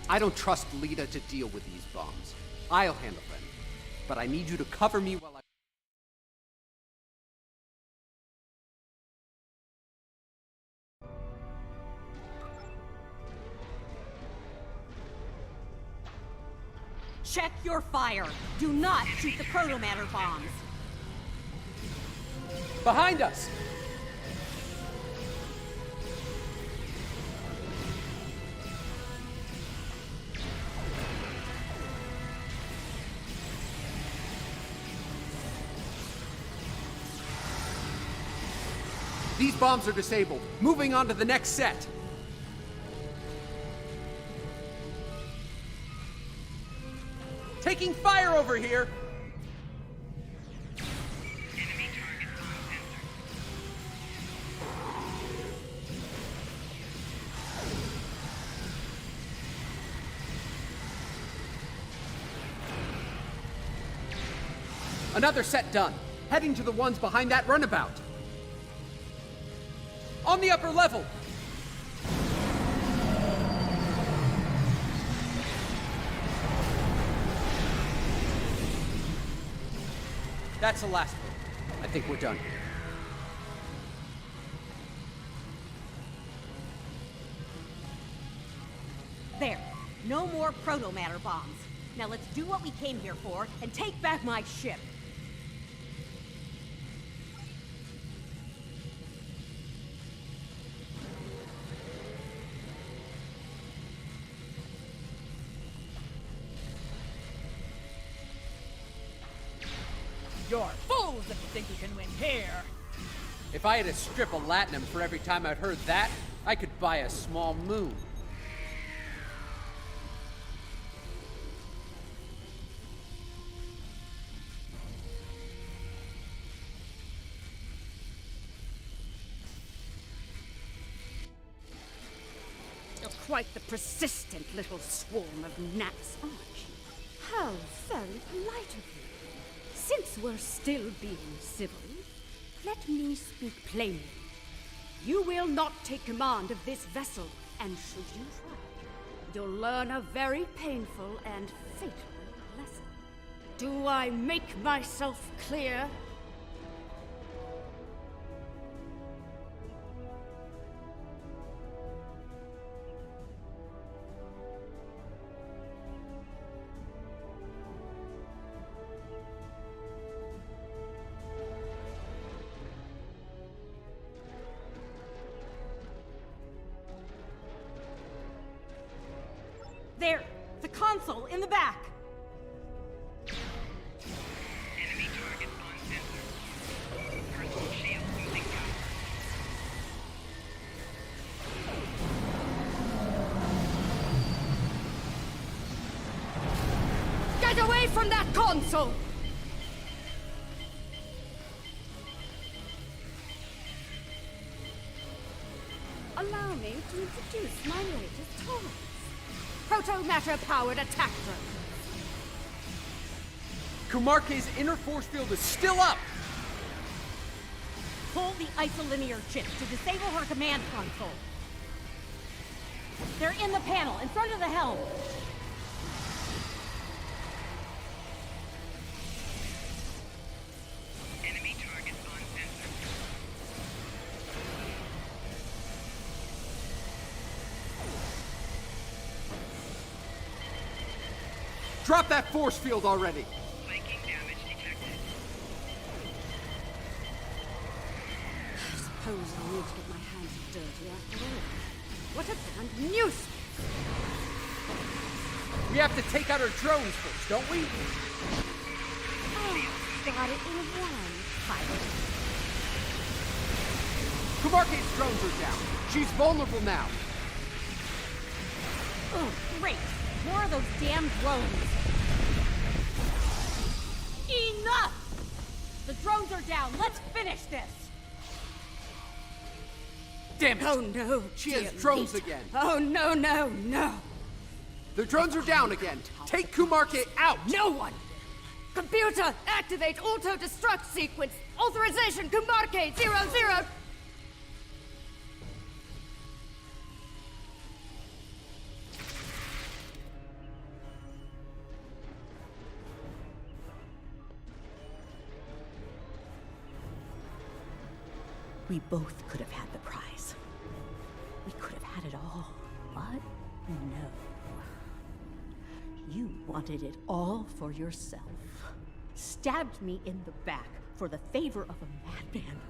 I don't trust Lita to deal with these bombs. I'll handle them. But I need you to cover me while I... Check your fire. Do not shoot the proto-matter bombs. Behind us! These bombs are disabled. Moving on to the next set. Taking fire over here! Enemy target on center. Another set done. Heading to the ones behind that runabout. On the upper level! That's the last one. I think we're done here. There. No more proto-matter bombs. Now let's do what we came here for and take back my ship. You're fools if you think you can win here. If I had a strip of latinum for every time I'd heard that, I could buy a small moon. You're quite the persistent little swarm of gnats, aren't you? How very polite of you. Since we're still being civil, let me speak plainly. You will not take command of this vessel, and should you try, you'll learn a very painful and fatal lesson. Do I make myself clear? There! The console in the back! Enemy target on center. Personal shield losing power. Get away from that console! Allow me to introduce my latest toy. Proto-matter-powered attack drone. Kumarke's inner force field is still up! Pull the isolinear chip to disable her command console. They're in the panel, in front of the helm. Enemy target on center. Drop that force field already! Flanking damage detected. I suppose I need to get my hands dirty after all. What a damn nuisance! We have to take out our drones first, don't we? Oh, got it in one pilot. Kumarke's drones are down. She's vulnerable now. Oh, great! More of those damn drones! Enough! The drones are down. Let's finish this! Damn it! Oh no! She has drones again. Oh no, no, no! The drones are down again. Take Kumarke out! No one! Computer, activate auto-destruct sequence. Authorization, Kumarke 00. We both could have had the prize. We could have had it all, but no. You Wanted it all for yourself. Stabbed me in the back for the favor of a madman.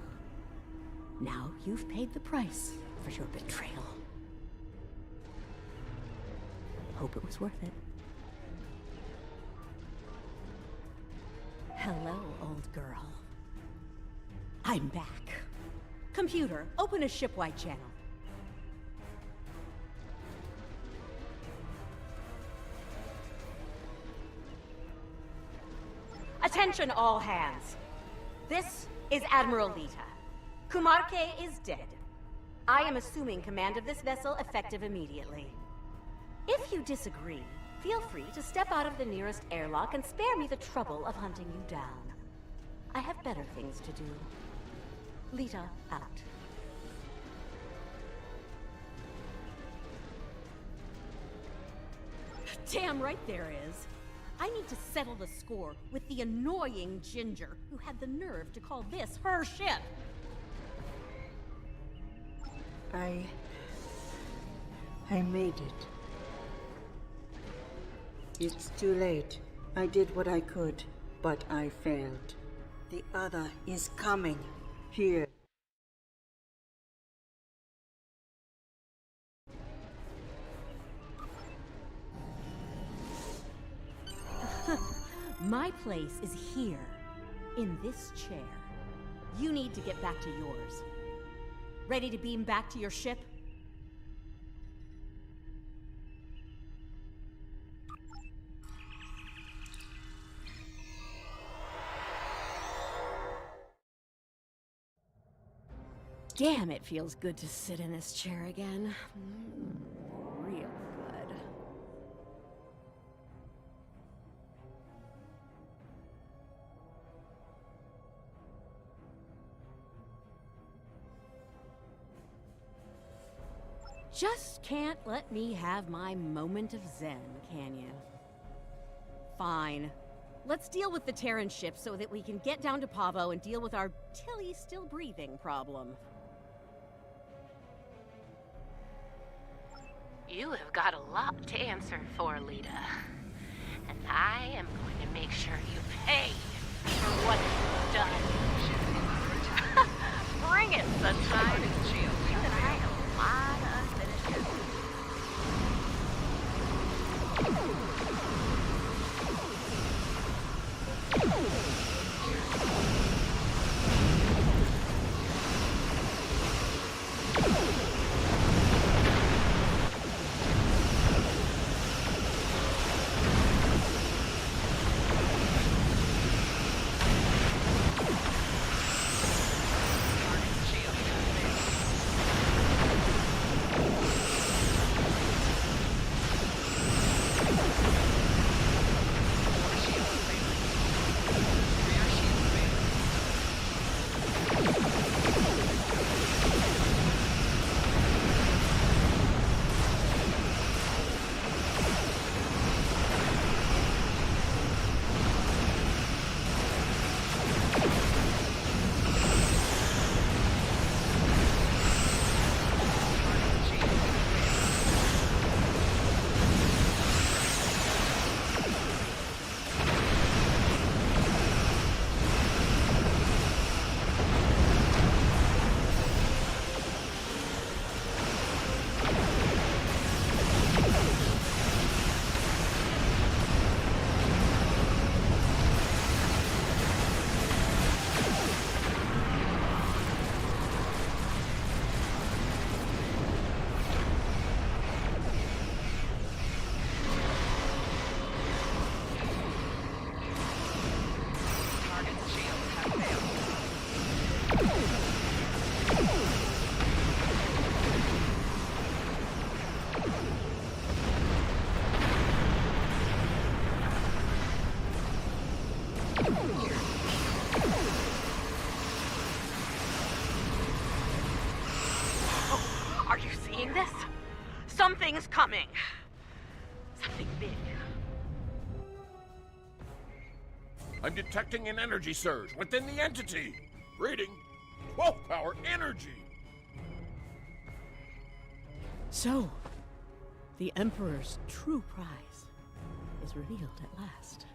Now you've paid the price for your betrayal. Hope it was worth it. Hello, old girl. I'm back. Computer, open a shipwide channel. Attention all hands. This is Admiral Lita. Kumarke is dead. I am assuming command of this vessel effective immediately. If you disagree, feel free to step out of the nearest airlock and spare me the trouble of hunting you down. I have better things to do. Lita out. Damn right there is. I need to settle the score with the annoying Ginger who had the nerve to call this her ship. I made it. It's too late. I did what I could, but I failed. The other is coming. Here. My place is here, in this chair. You need to get back to yours. Ready to beam back to your ship? Damn, it feels good to sit in this chair again. Real good. Just can't let me have my moment of zen, can you? Fine. Let's deal with the Terran ship so that we can get down to Pavo and deal with our Tilly still breathing problem. You have got a lot to answer for, Lita. And I am going to make sure you pay for what you've done. Bring it, sunshine. Keep an eye on a lot of unfinished business. Are you seeing this? Something's coming. Something big. I'm detecting an energy surge within the entity. Reading 12 power energy. So, the Emperor's true prize is revealed at last.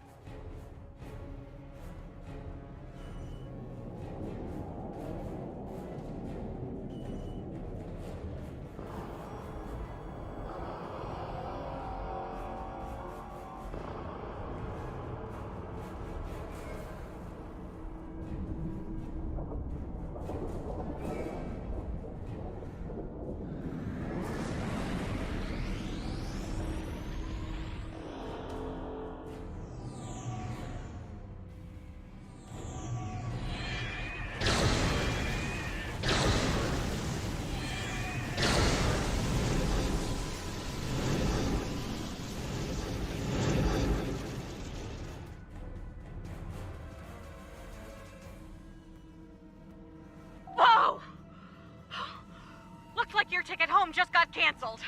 Your ticket home just got canceled,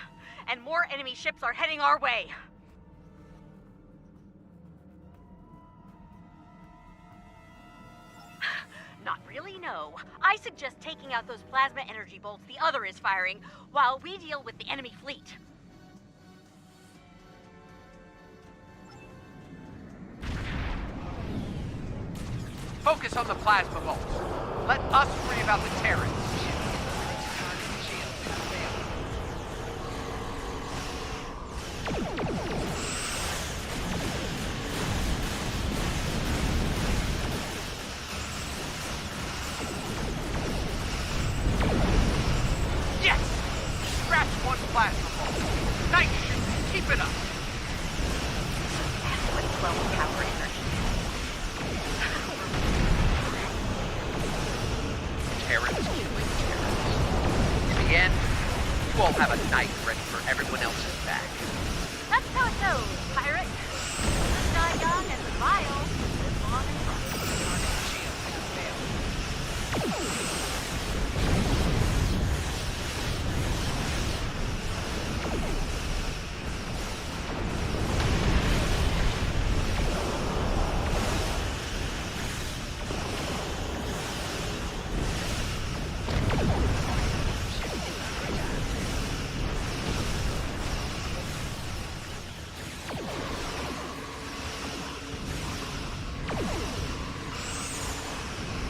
and more enemy ships are heading our way. Not really, no. I suggest taking out those plasma energy bolts the other is firing while we deal with the enemy fleet. Focus on the plasma bolts. Let us worry about the Terrans. Yes! Scratch one plasma bolt. Nice shooting. Keep it up. That's what 12 power energy. Terrans killing Terrans. In the end, you all have a knight ready for everyone else's back. That's how it goes, pirate. Let's die young and vile. Live long and prosper.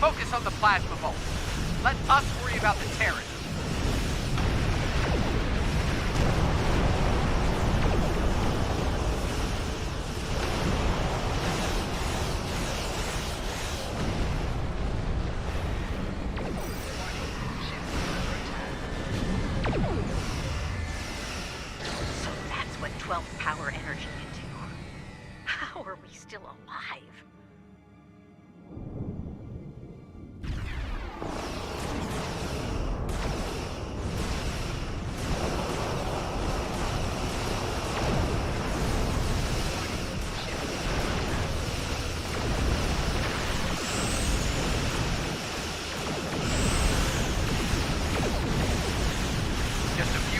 Focus on the plasma bolts. Let us worry about the Terrans. So that's what 12 power energy can do. How are we still alive?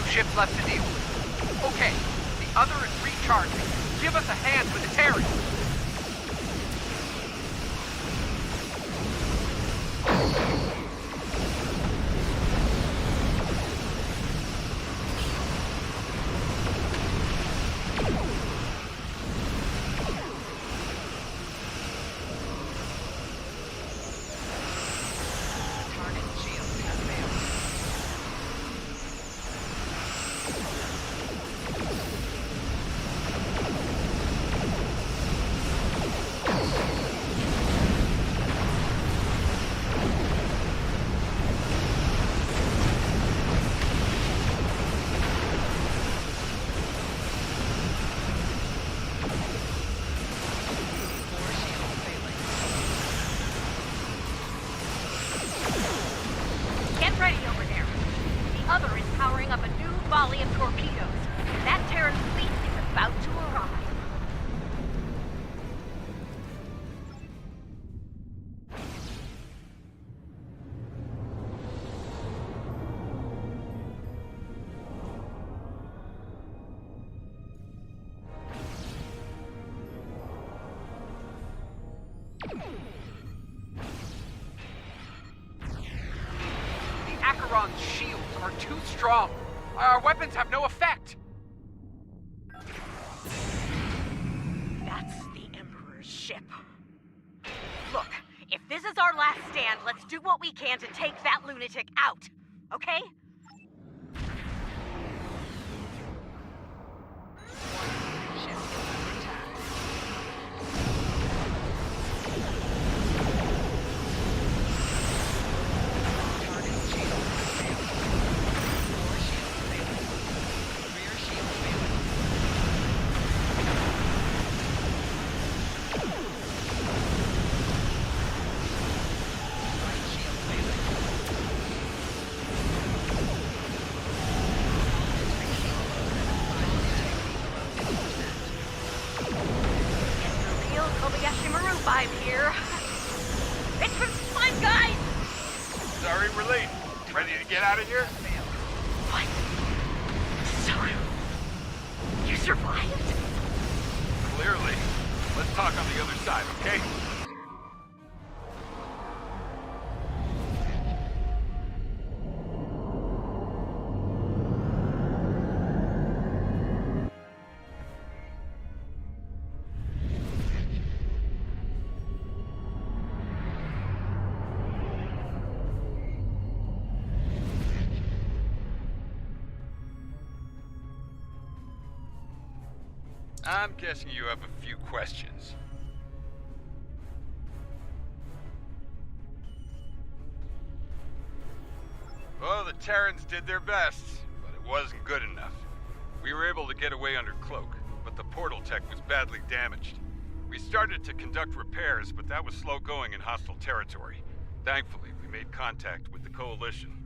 Ships left to deal with. Okay, the other is recharging. Give us a hand with the Terrans. Acheron's shields are too strong. Our weapons have no effect. ship. Look, if this is our last stand, let's do what we can to take that lunatic out, okay? I'm guessing you have a few questions. Well, the Terrans did their best, but it wasn't good enough. We were able to get away under cloak, but the portal tech was badly damaged. We started to conduct repairs, but that was slow going in hostile territory. Thankfully, we made contact with the Coalition.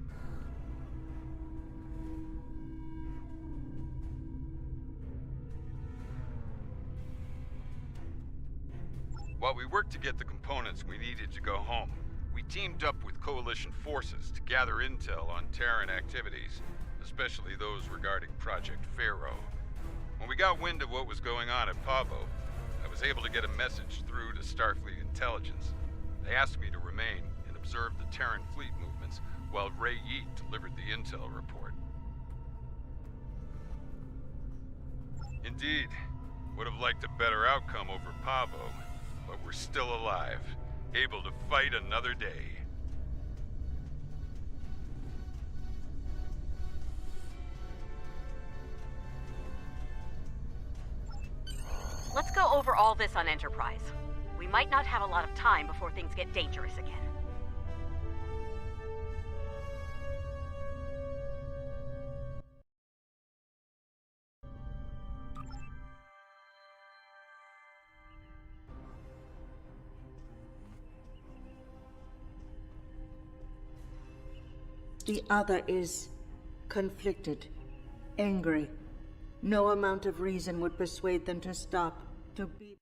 While we worked to get the components we needed to go home, we teamed up with Coalition forces to gather intel on Terran activities, especially those regarding Project Pharaoh. When we got wind of what was going on at Pavo, I was able to get a message through to Starfleet intelligence. They asked me to remain and observe the Terran fleet movements while Ray Yeet delivered the intel report. Indeed, would have liked a better outcome over Pavo, but we're still alive, able to fight another day. Let's go over all this on Enterprise. We might not have a lot of time before things get dangerous again. The other is conflicted, angry. No amount of reason would persuade them to stop, to be.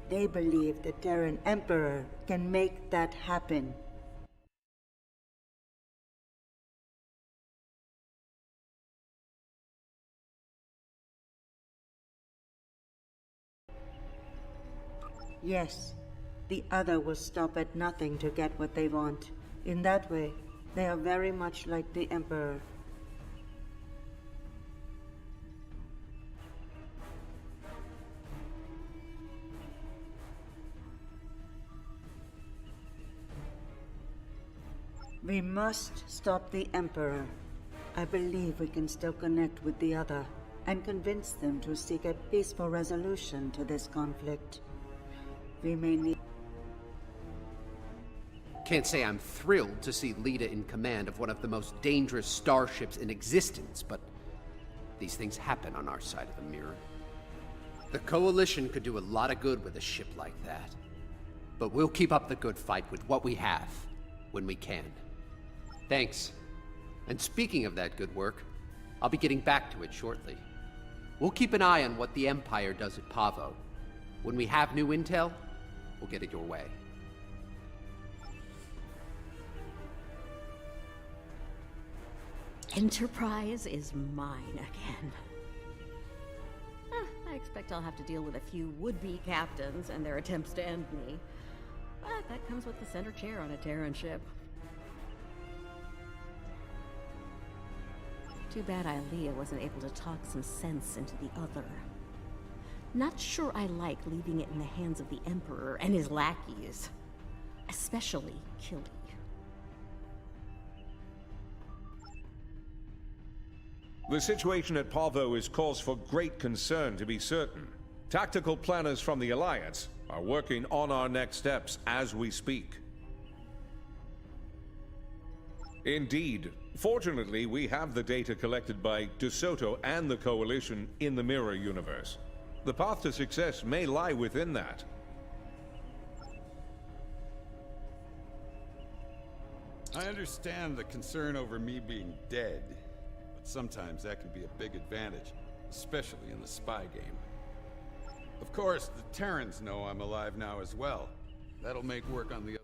They believe the Terran Emperor can make that happen. Yes. The other will stop at nothing to get what they want. In that way, they are very much like the Emperor. We must stop the Emperor. I believe we can still connect with the other and convince them to seek a peaceful resolution to this conflict. We may need... Can't say I'm thrilled to see Lita in command of one of the most dangerous starships in existence, but these things happen on our side of the mirror. The Coalition could do a lot of good with a ship like that. But we'll keep up the good fight with what we have, when we can. Thanks. And speaking of that good work, I'll be getting back to it shortly. We'll keep an eye on what the Empire does at Pavo. When we have new intel, we'll get it your way. Enterprise is mine again. I expect I'll have to deal with a few would-be captains and their attempts to end me. But that comes with the center chair on a Terran ship. Too bad Ilea wasn't able to talk some sense into the other. Not sure I like leaving it in the hands of the Emperor and his lackeys. Especially Killy. The situation at Pavo is cause for great concern, to be certain. Tactical planners from the Alliance are working on our next steps as we speak. Indeed. Fortunately, we have the data collected by DeSoto and the Coalition in the Mirror Universe. The path to success may lie within that. I understand the concern over me being dead, but sometimes that can be a big advantage, especially in the spy game. Of course, the Terrans know I'm alive now as well. That'll make work on the other.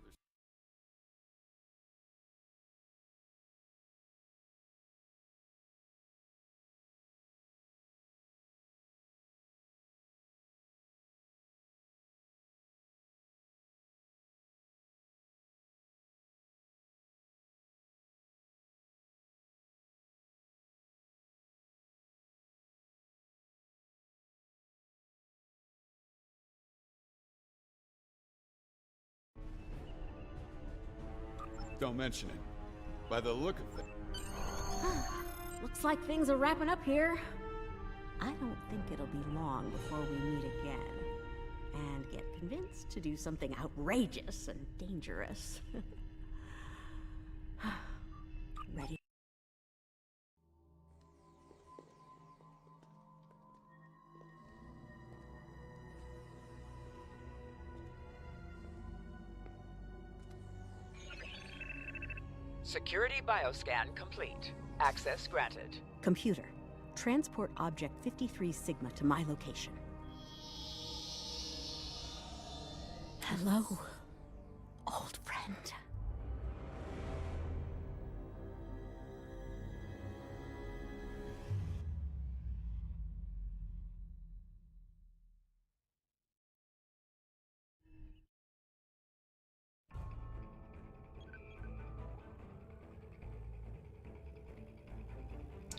Don't mention it. By the look of it. Looks like things are wrapping up here. I don't think it'll be long before we meet again. And get convinced to do something outrageous and dangerous. Ready? Security bioscan complete. Access granted. Computer, transport object 53 Sigma to my location. Hello, old friend.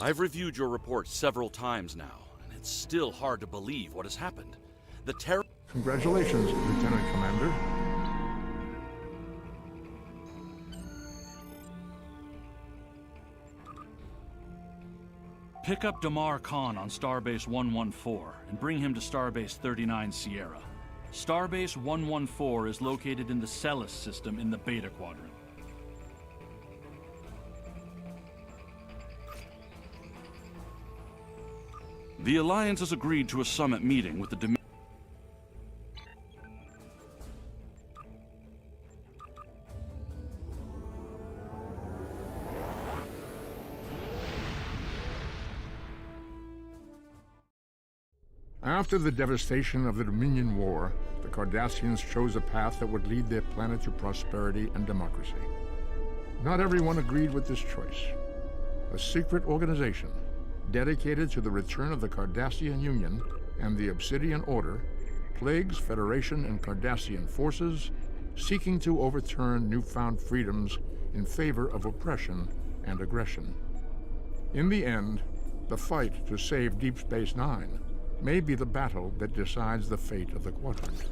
I've reviewed your report several times now, and it's still hard to believe what has happened. The Terran... Congratulations, Lieutenant Commander. Pick up Damar Khan on Starbase 114 and bring him to Starbase 39 Sierra. Starbase 114 is located in the Celis system in the Beta Quadrant. The Alliance has agreed to a summit meeting with the After the devastation of the Dominion War, the Cardassians chose a path that would lead their planet to prosperity and democracy. Not everyone agreed with this choice. A secret organization dedicated to the return of the Cardassian Union and the Obsidian Order plagues Federation and Cardassian forces, seeking to overturn newfound freedoms in favor of oppression and aggression. In the end, the fight to save Deep Space Nine may be the battle that decides the fate of the Quadrant.